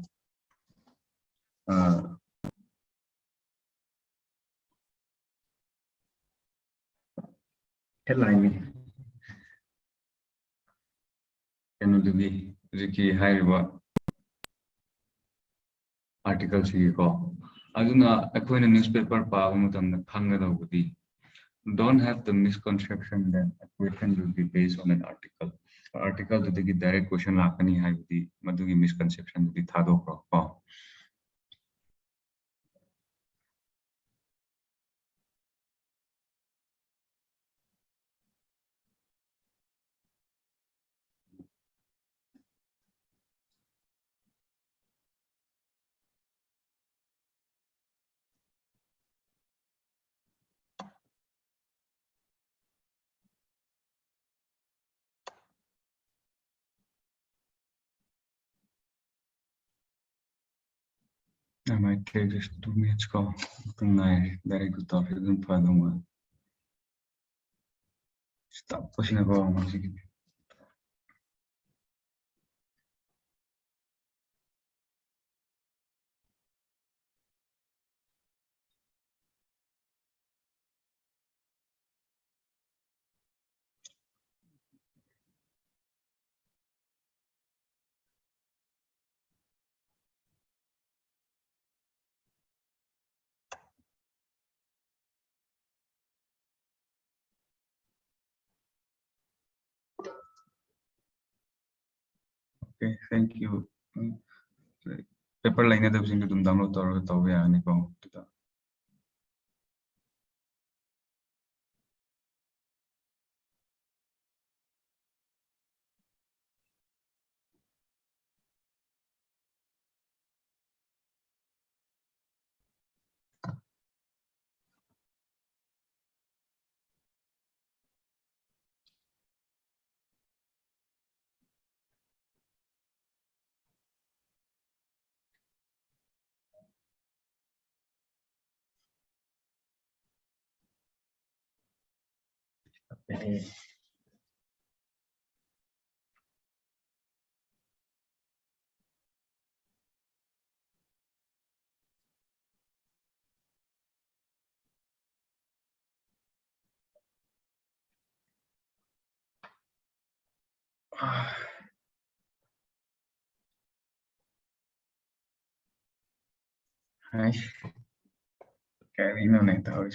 Headline kano dugi ziki haiba article ko. Aduna akoina newspaper pa umutamna khangadawdi. Don't have the misconception that a question will be based on an article. Article to the direct question lakani haibdi madugi misconception di thado ko. I might take just 2 minutes call. Very good topic. Stop pushing the Okay, thank you. Paper line na tapos yung download or tawag ko. Ay, qué vino neta hoy.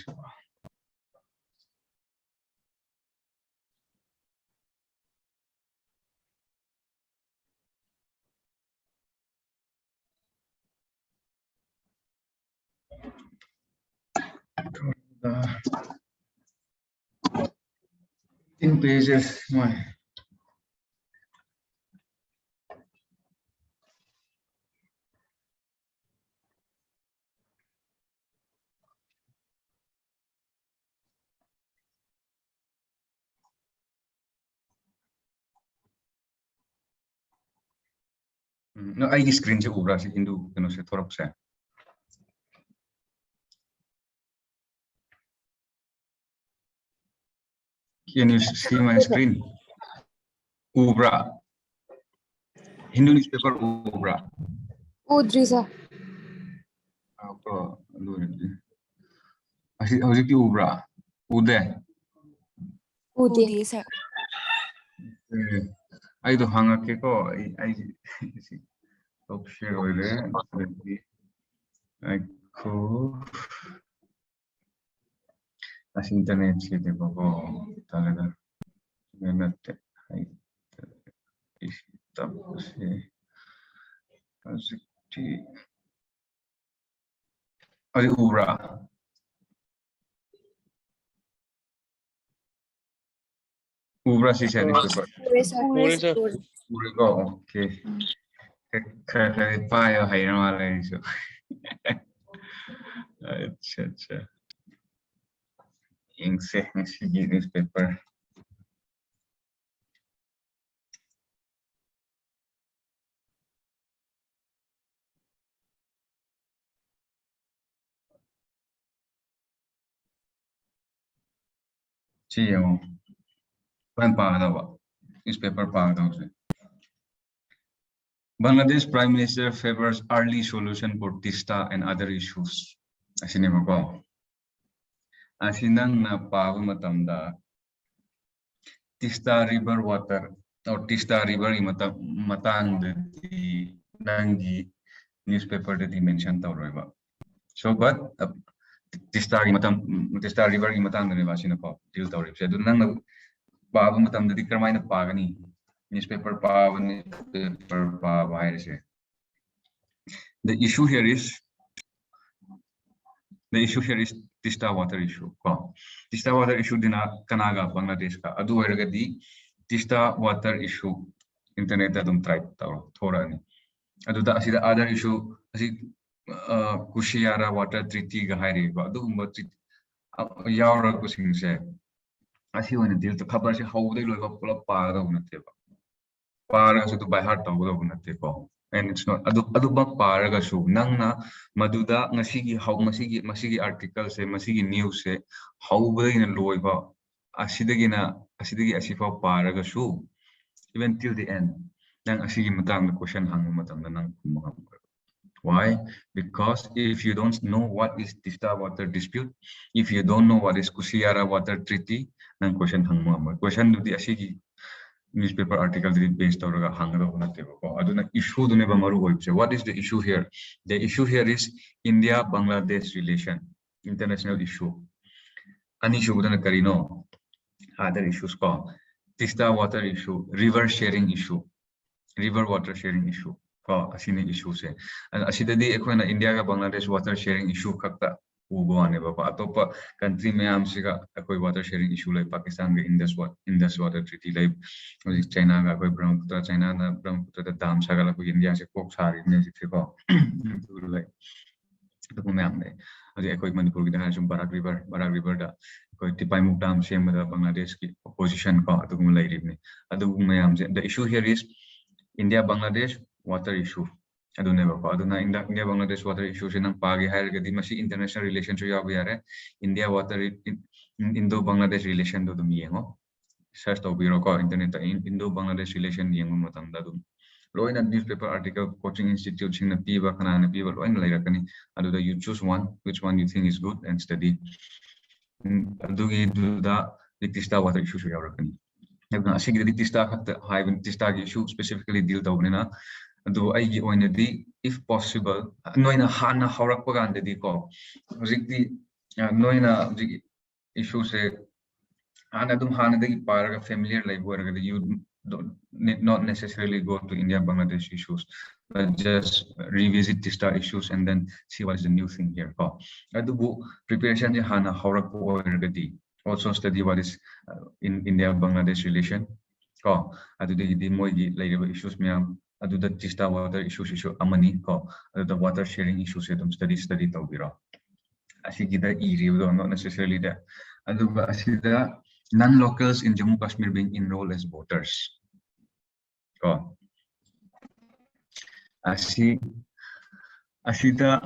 In pages, my. No, I screen se ubra si Hindu que no se torok se. Can you see my screen? Ubra. Hindu newspaper Ubra. Udri sir. Apa? How's ki Ubra? Ude. Udi sir. I do hang ke ko I top share oile. I ko as internet se te ko talaga. Ganate. I tapos Azikti. Ari Ubra. Ubra si siya newspaper. Uri ko, okay. Kaya tayo hay na wala yun. So. Acha. Yung sige newspaper. Siya mo. Pan pa daw. Newspaper pa daw siya. Bangladesh Prime Minister favors early solution for Tista and other issues. Asinima ko. Asinang napago matamda Tista River water or Tista River matang di nangi newspaper that he mentioned tawroiba. So but Tista River matang na ba sinako deal tawrib. So dun nang pago matamda di karmay na pagani newspaper pa newspaper pa virus. The issue here is Tista water issue. Tista water issue dina Kanaga Bangladesh ka. Adu ergadi Tista water issue internet adum try taw thora ni. Adu da asida other issue asi Kushiara water treaty ga hairi ba. Adu umba yawra kusing se. Asi one deal to khabar se how they look up pa da unate ba. Para so to by heart taw da unate ko. And it's not adubang paraga so nang na maduda ngasigi how masigi article se masigi news se how ba ina loy ba asidagi asifa paraga so even till the end nang asigi matang na question hang matang na nang why? Because if you don't know what is Tista water dispute, if you don't know what is Kushiara water treaty, nang question hang mo question do the asigi newspaper article based on the issue. What is the issue here? The issue here is India-Bangladesh relation, international issue. An issue karino, other issues called Tista water issue, river sharing issue, river water sharing issue. Asini issue se. And asidadi ekona India-Bangladesh water sharing issue kakta. Atopa country में हमसे का कोई water sharing issue like Pakistan के Indus water treaty like China का कोई China ना ब्रह्मपुत्र का dam सागला कोई India से कोक सारी ने जिसे को like तो में हमने अरे कोई मणिपुर की तरह जो Barak river दा कोई Tipaimuk dam से मतलब Bangladesh की opposition का तो में लाइट ने अदु में हमसे the issue here is India-Bangladesh water issue. India-Bangladesh water issue nang pagi hairgadi masi international relations yabu yare India water Indo-Bangladesh relation do miyengo search tawbiro ko internet Indo Bangladesh relation yengu matamda dum loina newspaper article coaching institute sing na piba kana na piba loina lairakani aduda you choose one which one you think is good and study adugi duda dictista water issue yarakani ebna asigi dictista khatta haiben dictista gi issue specifically deal tawbnina adu aigi oinadi if possible noina hana haurakpa gandadi ko hojikti noina issue se Hanadagi Paraga familiar like where you don't need not necessarily go to India Bangladesh issues, but just revisit Tista issues and then see what is the new thing here. Adubu preparation Hana Horaku already. Also study what is in India Bangladesh relation. Adu the Moigi like issues miam, adu the Tista water issues issue Amani, adu the water sharing issues study Taubira. Asigida e-review not necessarily there. Adu Asida non-locals in Jammu Kashmir being enrolled as voters. Asida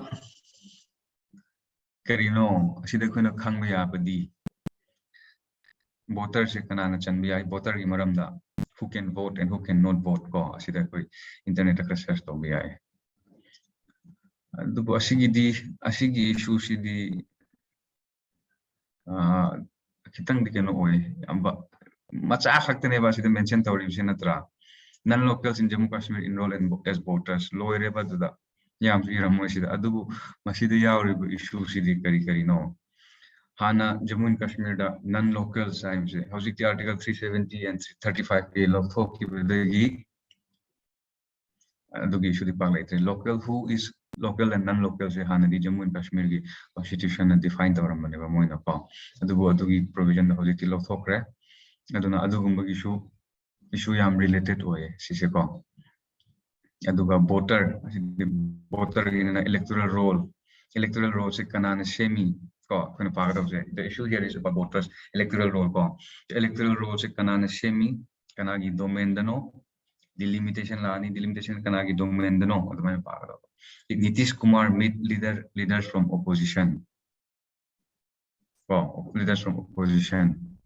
karino asida kuna khangba badi voters kanana chanbiya voter gi maramda who can vote and who can not vote ko asida koi internet ka search to biya adu asigi issue sidi kitang dikeno oi amba macha khaktene ba sida mention tawri sinatra non-locals in Jammu Kashmir enrolled as voters loire ba da yam iramo sida adu masida yawri issue sidi kari no hana Jammu and Kashmir da non-locals times how's article 370 and 335 a of talk the issue the local who is local and non-local se hana di Jammu and Kashmir gi constitution define tawramane ba moina pa adu provision hojiti lo thokre aduna adugumba issue yam related oye sise ko aduga voter in an electoral roll se kanana semi ko kana pagado se the issue here is about voters electoral roll ko electoral roll se kanana semi kanagi domain dano delimitation kanagi domain dano adumai pagado Nitish Kumar meet leaders from opposition. Leaders from opposition.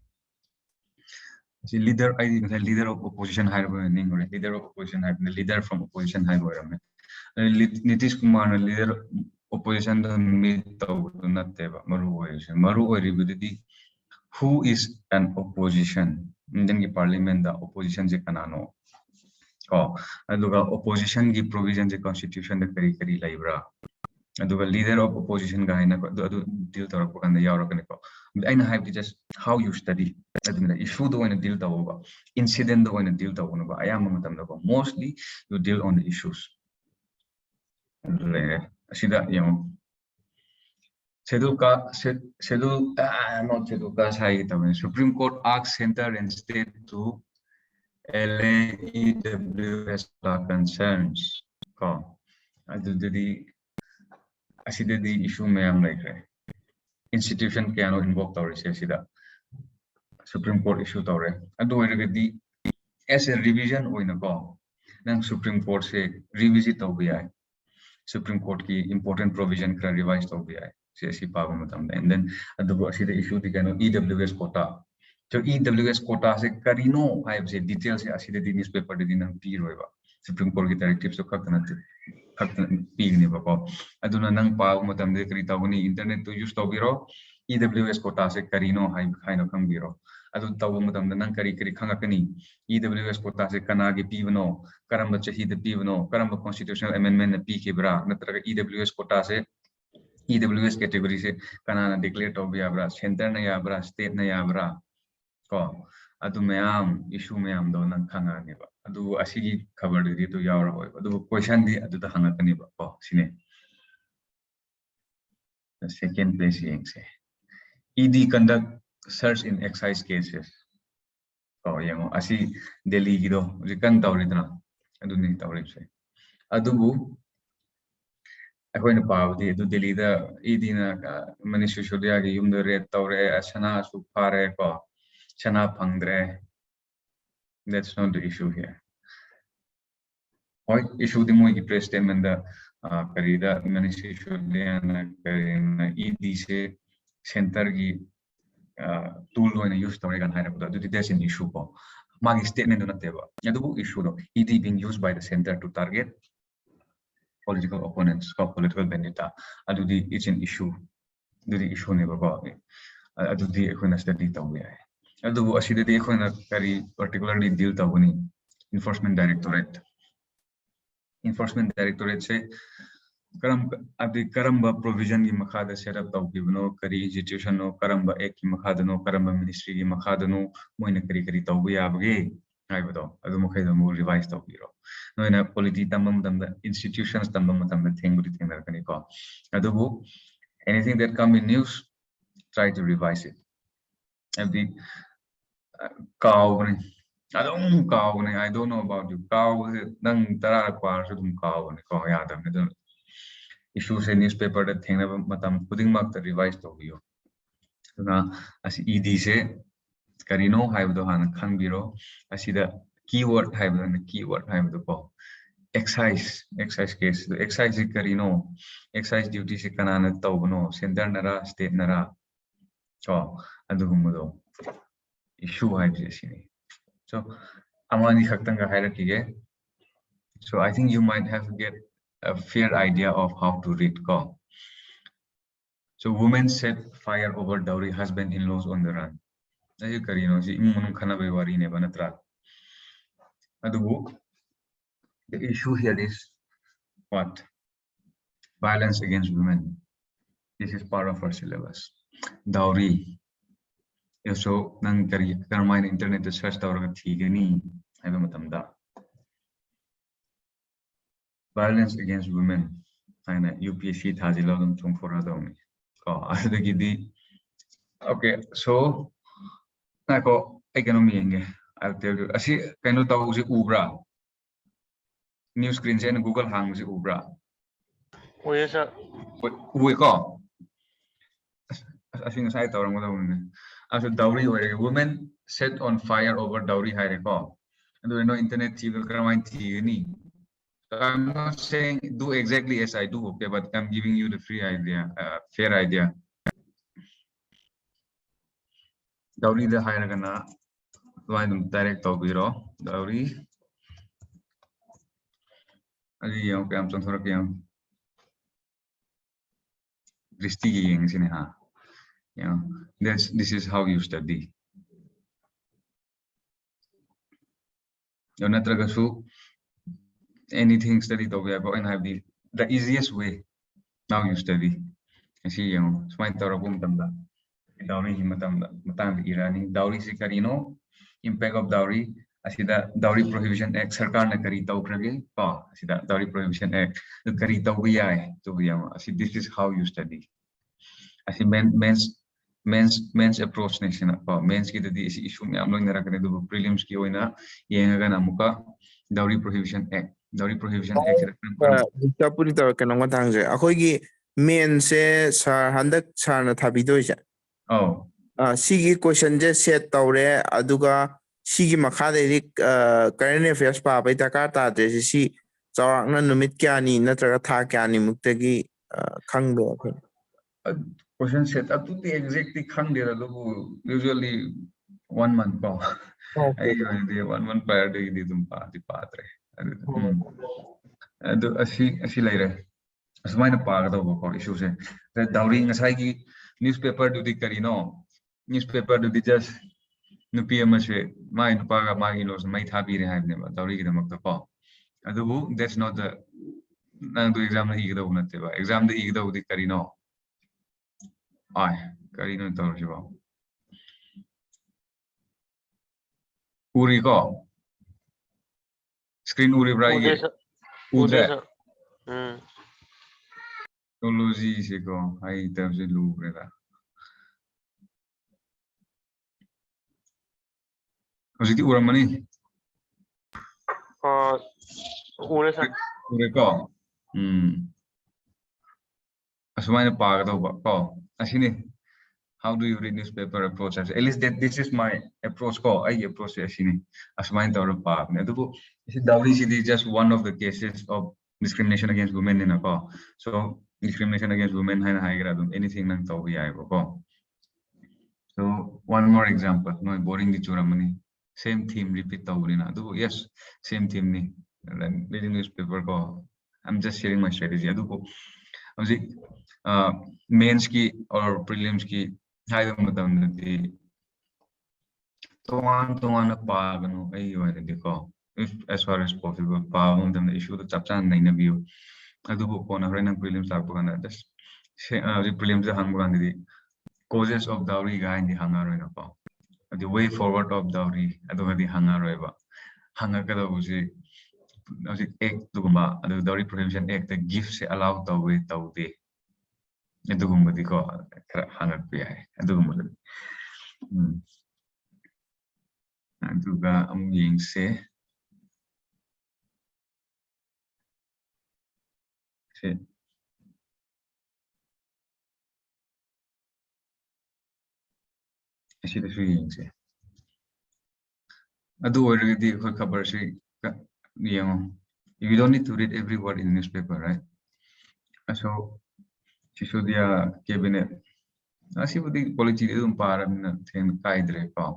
See, leader of opposition leader of opposition leader from opposition Nitish Kumar leader opposition meet maru who is an opposition Indian parliament the opposition je kanano aduga opposition gi provision the constitution the kari libra aduga leader of opposition guy na adu deal tarak kan yarakani ko aina have just how you study aduna issue do in deal tawoba incident do in deal tawona ba ayam matamda ko mostly you deal on the issues asida Supreme Court asks center and state to LAEWS concerns. The issue may like institution can invoke the Supreme Court issue as a revision then Supreme Court say revisit OBI. Supreme Court ki important provision can revised OBI. And then the issue the EWS quota. So EWS quota se karino I have said details the newspaper Supreme Court directives so aduna nang pa matam de krita internet to use to biro EWS quota se karino haino kang biro adu taw matam nang kari khangakani EWS quota se kanagi pivno karamba chahi de pivno karamba constitutional amendment pi kibra natraga EWS quota se EWS category se kanana declare to biabra center na yabra state na yabra adu mayam issue mayam do nang khangani ba adu asigi cover di to yawra hoy adu question di adu ta hangakani ba sine the second place yang se ED conduct search in excise cases yang asi Delhi gido rikan tawridna adu ni tawrib se adubu akoina pawdi adu Delhi da ED na Manish Sisodia gi yum de red tawre asana su pare ko chana pangdre. That's not the issue here. What issue the more press statement the Karida Manish Sisodia na ED se center gi tool oina use tawre kan haira ko adu there's an issue ko magi statement do nateba adu issue do it being used by the center to target political opponents ko political vendetta adu it's an issue the issue ne ba ko adu ekhona study tawu ya adu asida ekhona kari particularly deal tawuni enforcement directorate se karamba provision ki makhada setup tawbino kari institution no karamba ek ki makhada no karamba ministry ki makhada no moina kari tawbu yabage haibado adu mokhai do mo revise tawbiro noina polity tamam tamda institutions tamam tamda thengnar kani ko adu anything that come in news try to revise it every cow I don't know about you cow nang tara kwar su dum cow ne ko yadam ne issues in newspaper that thing matam putting mark the revise to you na as ed se karino haibdo han khangbiro asida keyword haibdo ko excise case excise karino excise duty se kanana tawno center nara state nara so adugumudo issue haibse sini so amani khaktanga hierarchy ge so I think you might have to get a fair idea of how to read call. So women set fire over dowry husband-in-laws on the run. Ayo karino si imunung khana bewari ne banatra. Adubu the issue here is what? Violence against women. This is part of our syllabus. Dowry. So nang karmine internet search tawra thigani aiba matamda. Violence against women and UPSC thazilodum chung foradom ko adagidi okay so nako economy enge I'll tell you asi kaino taw si ubra news screen se Google hang si ubra Oye sir uwe ko asi ngasai tawrang mo daw ne as dowry or women set on fire over dowry haire ko and no internet TV karamain thigani I'm not saying do exactly as I do, okay, but I'm giving you the free idea, fair idea. Dowry the higher gana, direct biro. Dowry. Okay, I'm sorry, this is how you study. Anything study and have the easiest way. Now you study. I see you smile tarabum tamda. Dowry matang irani dowry sikarino impact of dowry asida dowry prohibition act sarkar na kari taw prage pa asida dowry prohibition act kari taw yai to yama asi this is how you study asi men's approach nation pa men's ki the issue me amlo nara kane do prelims ki oina yenga na muka dowry prohibition act dowry prohibition act tapuri taw kanong tangje akhoigi men se sar handak sarna thabidoise oh sigi question je set tawre aduga sigi makhade ri current affairs pa bai dakar ta de si chawakna numit kyani natraga tha kyani muktagi khangbe question set up to the exactly khang dera do usually 1 month pa ai 1 month prior to the dum pa di patre adu asi laire asmaina pa ga do ko issue se the dowry ngasai ki newspaper do di karino newspaper do di just nupi amase mai nupa ga magi los mai thabi re haibne ba dowry ki damak ko adu that's not the nang do exam na igdo unatte ba exam de igdo di karino ai karino tor jiba uri ko screen uri bra ye Ude udra technology se ko ai tab se lu breda Hojiti uramani Ure sir uri ko asmaina pa ga do ba ko asini how do you read newspaper approach at least that this is my approach ko I approach asini asmaina tor pa ne do dowry is just one of the cases of discrimination against women in a ko so discrimination against women haina haigra anything nang to bi ai ko so So one more example, no boring the churamani. Same theme repeat tawrina. Do yes, same theme ni. Then reading newspaper ko. I'm just sharing my strategy. Adu ko. Mains ki or prelims ki hai matam the Tuan pagano ay ko. If as far as possible, pagano the issue the chapchan na view. Adu ko kona rin prelims lakpo just the prelims the hangbugan the causes of dowry guy in the hangar the way forward of dowry adu the hangar hangar kada usi act tuguma adu dowry prevention act the gifts allow the way tawde adu gumba di ko hangar pe ay adu gumba aduga am ying se ऐसी तस्वीर से अदु already कोई खबर से you don't need to read every word in newspaper, right? So Shishodia cabinet asi budi policy itu para na ten kaidre pa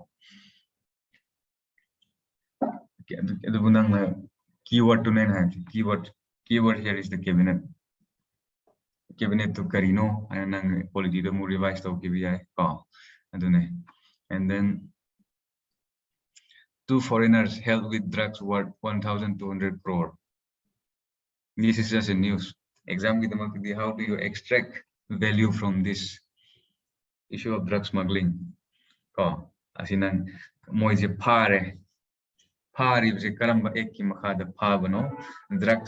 itu bunang na keyword to nine hai keyword here is the cabinet to karino anang policy to mu revise to kibiyai pa adune. And then 2 foreigners held with drugs worth 1,200 crore. This is just a news. Exam ki how do you extract value from this issue of drug smuggling? Ko asinan mo je pare je karamba ek ki makhada phabano drug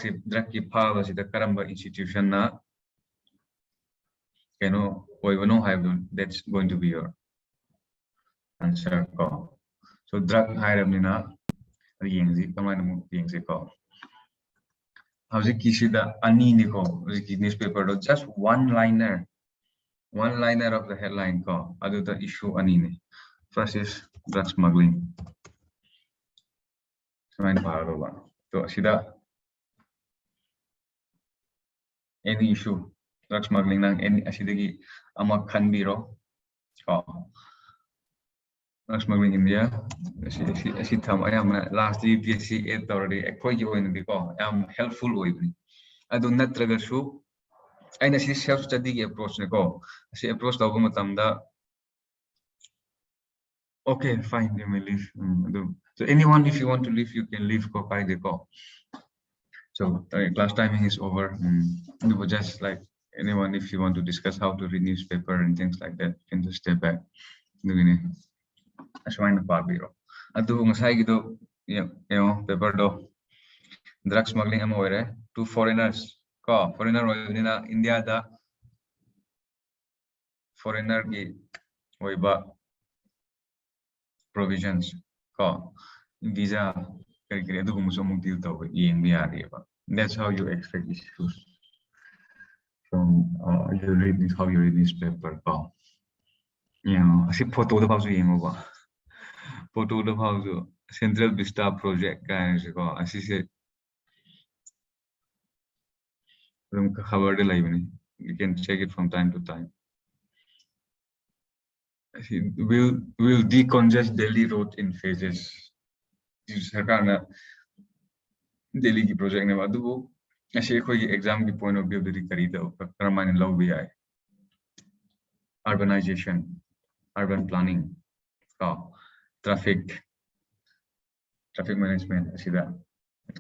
ki phaba si da karamba institution na that's going to be your answer ko. So drug hiram nina yengzi kamana mo yengzi ko. How's it kisida ani ni ko newspaper just one liner of the headline ko adu the issue ani ni. First is drug smuggling. So sida any issue drug smuggling nang any asidagi ama khanbiro ko drug smuggling India asi tham ayam last UPSC 8 already ekoi jo in ko am helpful oibni adu natraga su aina si self study approach ne ko asi approach taw matamda okay fine you may leave so anyone if you want to leave you can leave ko kai de ko. So class timing is over. We were just like anyone if you want to discuss how to read newspaper and things like that you can just step back dugini aswain pabiro adu ngasai gido paper do drug smuggling am oire 2 foreigners ko foreigner oina India da foreigner ki oiba provisions ko visa kari adu muso mung deal to yeng bi ari ba. That's how you extract issues from how you read newspaper ko. Asi photo da pausu yeng ba photo da pausu Central Vista project ka ko asi se you can check it from time to time. We'll decongest Delhi road in phases. Delhi ki project ne adu ऐसे कोई exam की point of view dari kari da permanent law bhi hai urbanization urban planning traffic management asida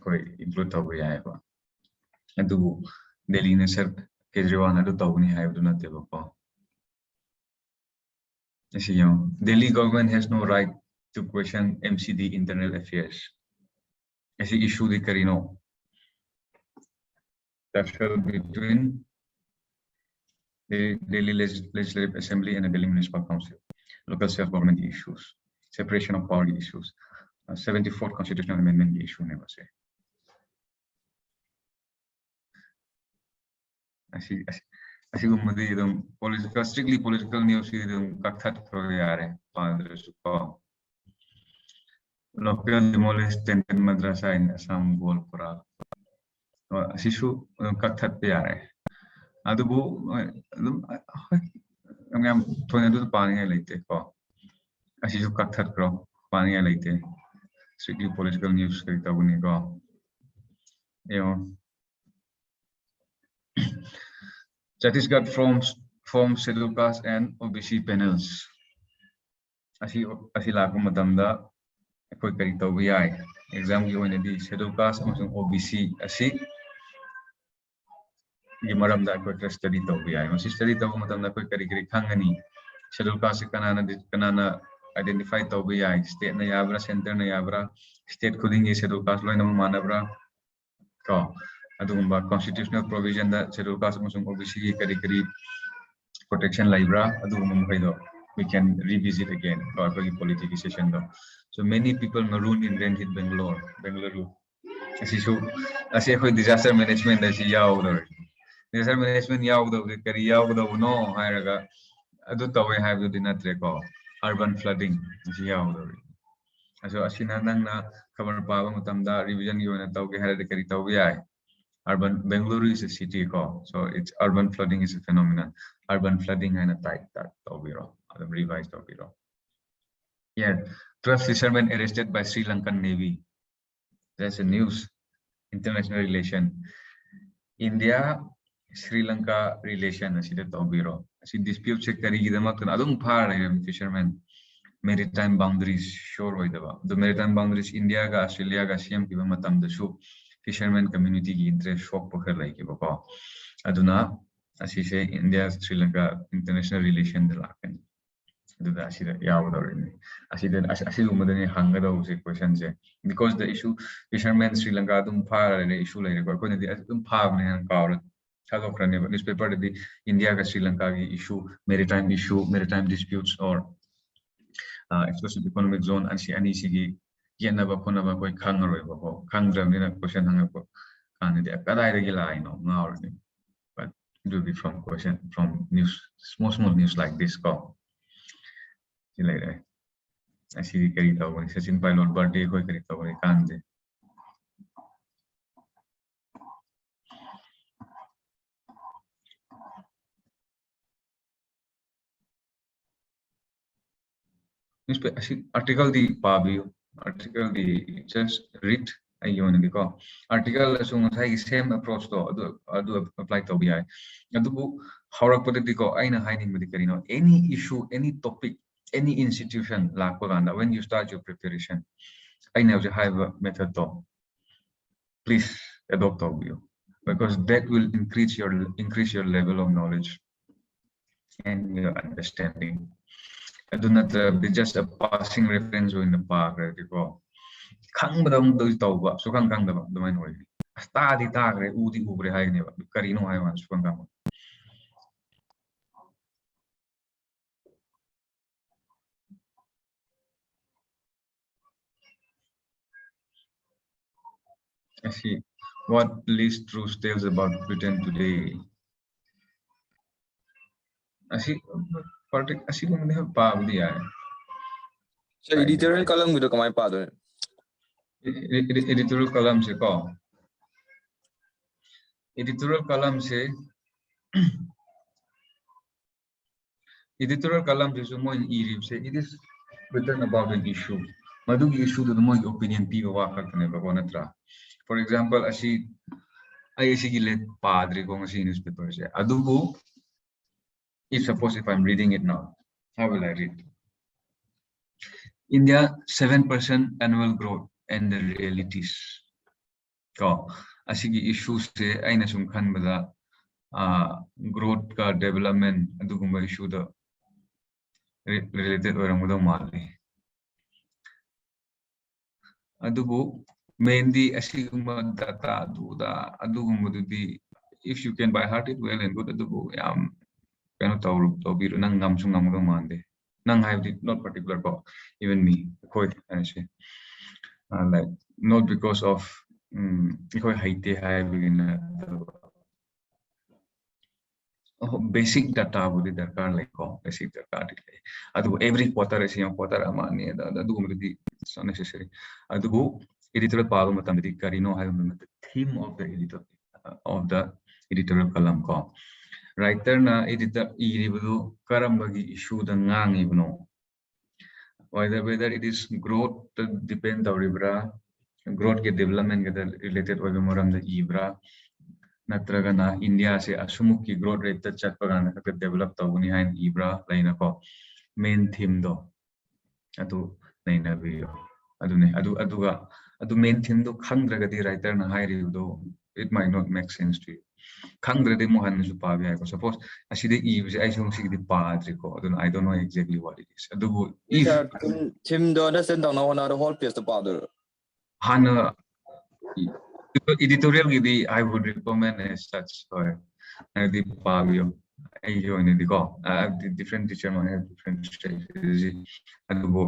koi include tau bhi hai ba adu Delhi ne sir Kejriwal na do tau ni hai do na te ba Delhi government has no right to question MCD internal affairs. ऐसी issue the karino that shall between the Delhi Legislative Assembly and the Delhi Municipal Council, local self-government issues, separation of power issues, 74th constitutional amendment issue never say. ऐसी गुम्मदी एकदम political strictly political news एकदम कथात हो जा रहे पांच super local demolished tenth madrasa in Assam Golpura शिशु कथात पे आ रहे अदुबो हम थोड़े दूर पानी है लेते को asisu kakthat kro pani laite strictly political news kari tabuni ko yo Chhattisgarh forms scheduled caste and OBC panels asi laku matamda koi kari tabu yai exam gi oine di scheduled caste amasung OBC asi gi maramda koi study tabu yai masi study tabu matamda koi kari khangani scheduled caste kanana identify tabu yai state na yabra center na yabra state khudingi scheduled caste loina manabra ko adugumba constitutional provision da scheduled caste amasung OBC gi kari protection libra adugumba maido we can revisit again for political session though. So many people marooned in Renhit Bengaluru. As a disaster management as disaster management no hiraga adu tawe have the dinatreco urban flooding so asina nang na cover paba mutamda revision yona tawge hare kari tawai urban Bengaluru is a city call, so it's urban flooding is a phenomenon. Urban flooding and a type that revised Tobiro. Yeah, 12 fishermen arrested by Sri Lankan Navy. That's a news. International relation. India Sri Lanka relation as it Tobiro. As it dispute secretary the Makan Adung Par fishermen maritime boundaries shore the maritime boundaries India ga Australia ga CM Matam the show. Fishermen community ki interest shock poker like bako aduna as say India Sri Lanka international relation the lakan aduna asida yawdarini asida asidu madani hangada use questions because the issue fishermen Sri Lanka dum phara the issue like ko ne dum phar ne kaur thalo krane newspaper the India ga Sri Lanka ki issue maritime disputes or exclusive economic zone and ani sigi yenaba konaba koi khangaroi bako khangdramina question hangako kanide kadai lai no ngawrni but it will be from question from news small news like this ko silai asi kari tawani Sachin pilot birthday koi kari tawani kanje newspaper article di pabio article the just read ayone diko article asung sai same approach to adu apply to bi adu haurak pade diko aina hiding medi karino any issue any topic any institution la kolanda when you start your preparation aina je have a method to please adopt of you because that will increase your level of knowledge and your understanding. I do not be just a passing reference in the park, right? Kang badam do tauba, so kang the main way. Study tagre, udi ubre high never, carino I want to I see. What Liz Truss tells about Britain today? I see. I see. We have power there. So editorial column with my father. Editorial column se ko. Editorial column se. Editorial column is more in e say it is written about an issue. Madugi issue the more opinion people waka kaneba. For example, I see let padre kung si newspaper siya. Adugo. If suppose if I'm reading it now, how will I read? India 7% annual growth and the realities. Ko asigi issues se ay nasungkan bala growth ka development adugumba issue the related orang muda mali. Adugo mainly asigumba data adugumba di if you can by heart it well and good adugo Kano tawbiro nang gamsung namudo mande. Nang have it not particular ko even me. Quite honestly. Like not because of haite have basic data would darkar like basic data. Adu every quarter is quarter amani adu it's unnecessary. Adu editorial power matamedi karino have the theme of the editorial column ko. Writer na editor iribudu karambagi issue the ngang ibno whether it is growth depend oribra, growth ke development ke related oibe moram da ibra, natragana India se asumuk ki growth rate ta chatpagana ka develop tawuni hain ibra laina ko main theme do adu naina video adune adu main theme do khandraga di writer na hairi do it might not make sense to you khandrade mo han su pa bi ko suppose aside e I don't see the padri ko I don't know exactly what it is adu if Tim do understand down now the whole piece the father. hana editorial gidi I would recommend as such for the pavio I join the go the different teacher might have different strategy adu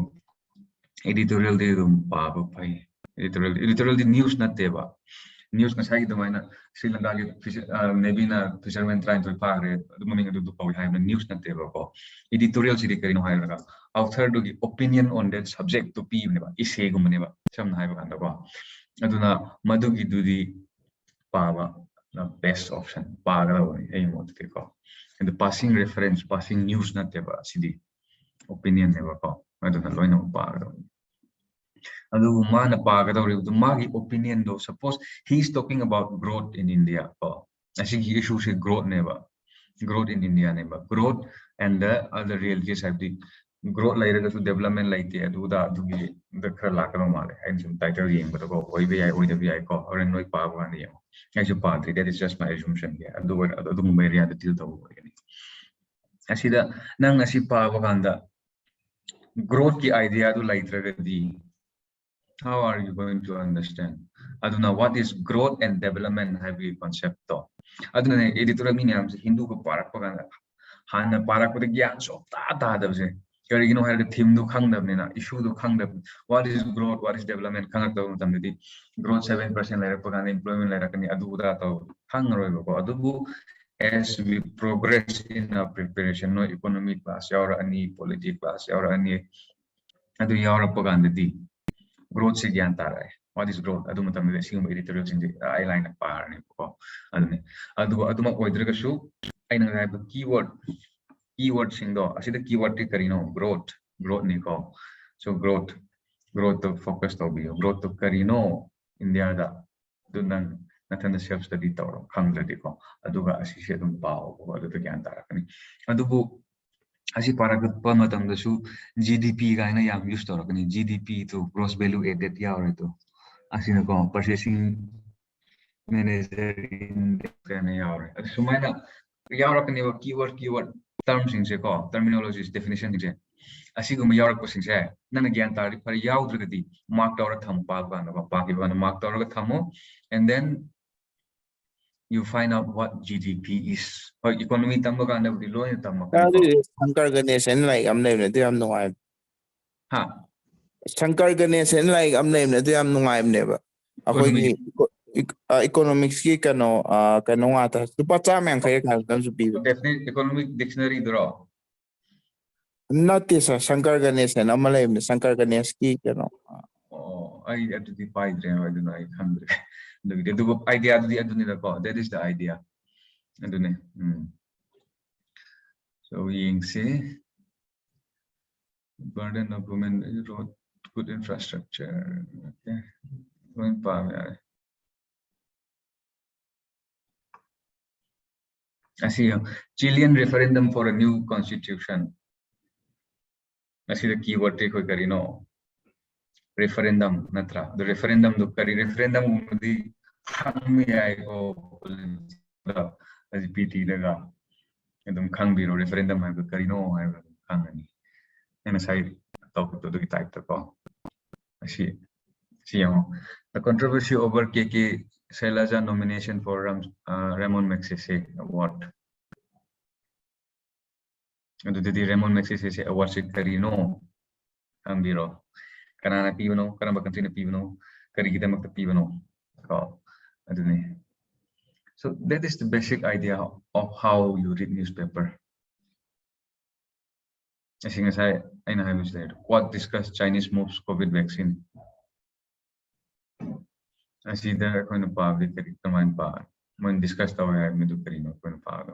editorial de dum pavo pai editorial the news na teba news na sai domaina Sri Lanka maybe na fisherman trying to pare the morning do pawi have the news na teba ko editorial sidi karino hai laga author do the opinion on that subject to p ne ba ise gum ne ba sam na hai ba ko aduna madugi dudi pava the best option paga ai mo te ko and the passing reference passing news na teba sidi opinion ne ba ko aduna loina paga adu mana paga do magi opinion do suppose he is talking about growth in India ko actually he issue say growth never growth in India never growth and the other realities have the growth later to development like the khar la ka male and some title yeng but ko oi bi ai ko or noi pa ba ni actually padri that is just my assumption here adu mo area the til do ni asida nang asi pa ba kanda growth ki idea do later di how are you going to understand aduna what is growth and development have a concept to aduna editorial meaning hindu ko parak paganda hana parak ko gyan so ta da je kari you know had the theme do khang da na issue do khang da what is growth what is development khang da tam di growth 7% la paganda employment la rakani adu da to khang roi ko adu as we progress in our preparation no economic class or any politics class or any adu yaura paganda di growth se gyan tara hai what is growth adu matam de sing editorial sing I line par ni ko adu ma oidra shu aina ga keyword sing do asida keyword ti karino growth ni ko so growth to focus to bi growth to karino India da dunang nathan the self study tawro khangla di ko adu ga asi se dum pao ko adu to gyan tara kani adu bu asi paragat pa matam da su GDP ga na yam use to rakani GDP to gross value added ya or to asina ko purchasing manager index ka na ya or sumaina ya rakani wa keyword terms in se ko terminologies definition je asi gum ya rak sing se na gyan tari par ya udragadi mark tawra tham pa ba na pa ki ba na mark tawra ga thamo and then you find out what GDP is or economy tamma ka na di lo ni tamma Shankar Ganesh and like I'm named it, I'm no I. ha Shankar Ganesh and like I'm named it, I'm no I'm never. Economics ki kano ata lupa chama ang kaya kan su bibi. Definitely economic dictionary draw. Not this Shankar Ganesh and Amalay Shankar Ganesh ki kano. Oh, I had to defy them. I don't know. I can't. The idea that is the idea. I don't know. So we say burden of women road good infrastructure. Okay. Going power. I see a Chilean referendum for a new constitution. I see the keyword take no referendum natra the referendum do kari referendum di khang ai ko as pt daga edum khang biro referendum ai kari no ai khang ani and sai talk to the type to ko see the controversy over KK Shailaja nomination for Ramon Magsaysay award and the Ramon Magsaysay award se kari no khang biro kanana pibano kana bakansi na pibano kari kita magta pibano ko adune so that is the basic idea of how you read newspaper I think as I know was there what discuss Chinese moves COVID vaccine I see there ko na public kari taman pa man discuss taw ay medu karino ko na pa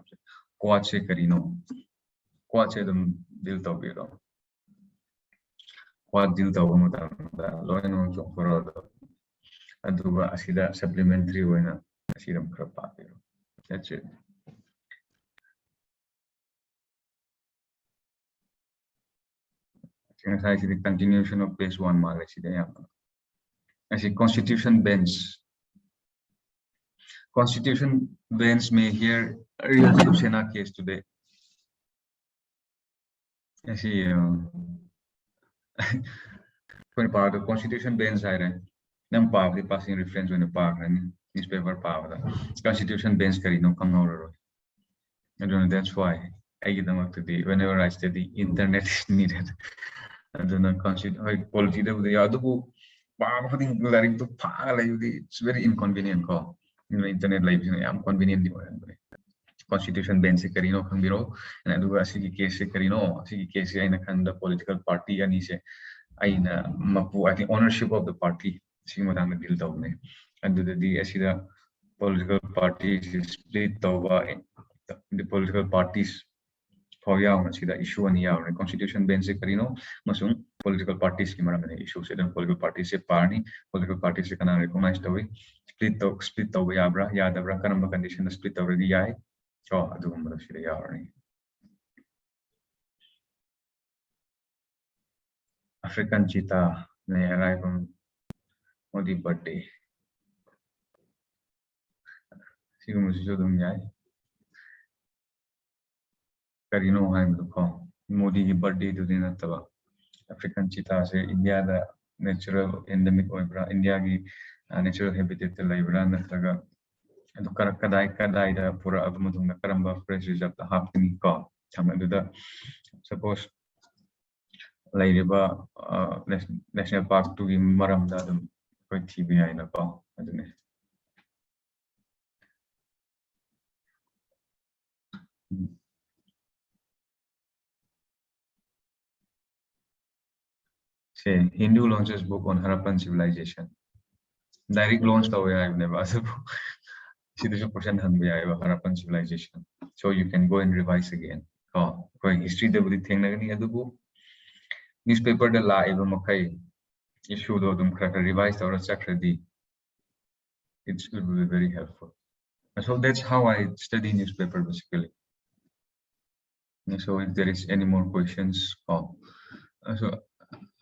quad se dum dil taw biro what deal tawba matamda loina chokoro aduga asida supplementary hoina asidam khara paapiro. That's it. Since the continuation of page 1 mala sida yamna. As a constitution bench. Constitution bench may hear a real Shiv Sena case today. As when part of constitution bench I nam power passing reference when a power newspaper power constitution bench karino kangor. I don't know, that's why I get them up to the whenever I study internet is needed. I don't know constitution quality the other book it's very inconvenient call. You know, internet life I'm convenient constitution bench se karino khambiro and aduga asigi case se karino asigi case aina khanda political party ani se aina mapu I think ownership of the party sing madang deal tawne and the asida political parties is split tawba the political parties for yaw asida issue ani yaw constitution bench se karino masung political parties ki maram issue se then political parties se party political parties se kana recognize tawi split tawba yabra yadabra kanamba condition split already yai so adugumba sida yawarni African cheetah may arrive on Modi birthday. Modi birthday to the African cheetah say India the natural endemic oibra India ki natural habitat libra nataga and kadai the pura abumutunga karamba fresh result the half ni ko the suppose Lairiba National Park to Maram Dadum quite TBI in a bar. I don't know. Say Hindu launches book on Harappan civilization. Direct launch the way I've never percent Harappan civilization. So you can go and revise again. Oh, going history the thing book. Newspaper the live makai issue though them revised or sacred. It will be very helpful. So that's how I study newspaper basically. So if there is any more questions, so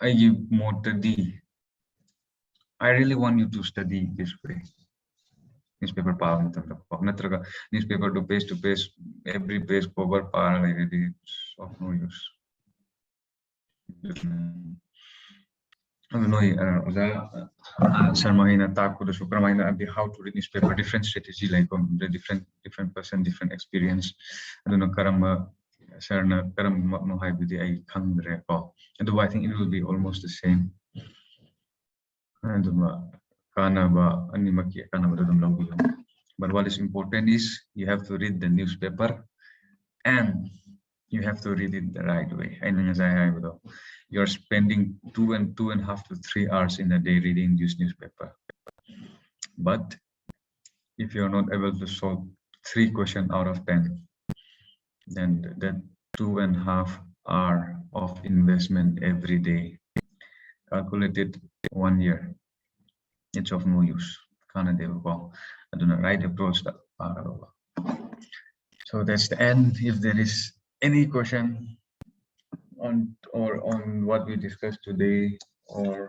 I give more to D. I really want you to study this way. Newspaper power newspaper to page, every page cover power it's of no use. I don't know, Sarmahina Taku, the Supramina, how to read newspaper, different strategy, like the different person, different experience. I don't know, Karama, Sarna, Karam Mohai, I can't recall. And I think it will be almost the same. And but what is important is you have to read the newspaper and you have to read it the right way. And as I have, you're spending 2.5 to 3 hours in a day reading this newspaper. But if you're not able to solve 3 questions out of 10, then that 2.5 hours of investment every day, calculated 1 year, it's of no use. I do not right approach that. So that's the end. If there is any question on what we discussed today, or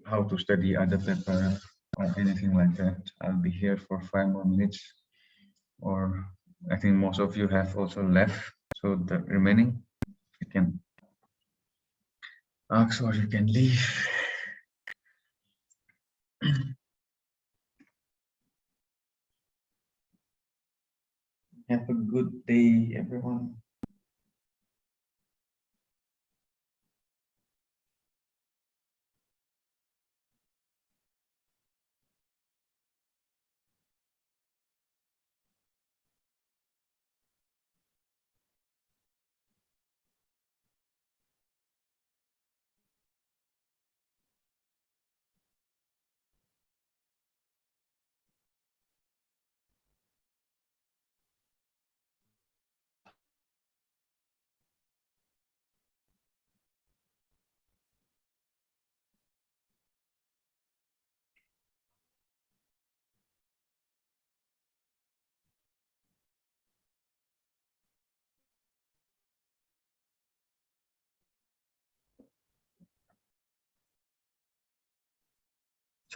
how to study other paper or anything like that, I'll be here for 5 more minutes. Or I think most of you have also left, so the remaining you can ask or you can leave. Have a good day, everyone.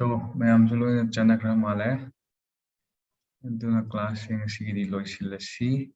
So mayam su loina chanakra male. Aduna class sing sigi loisilasi.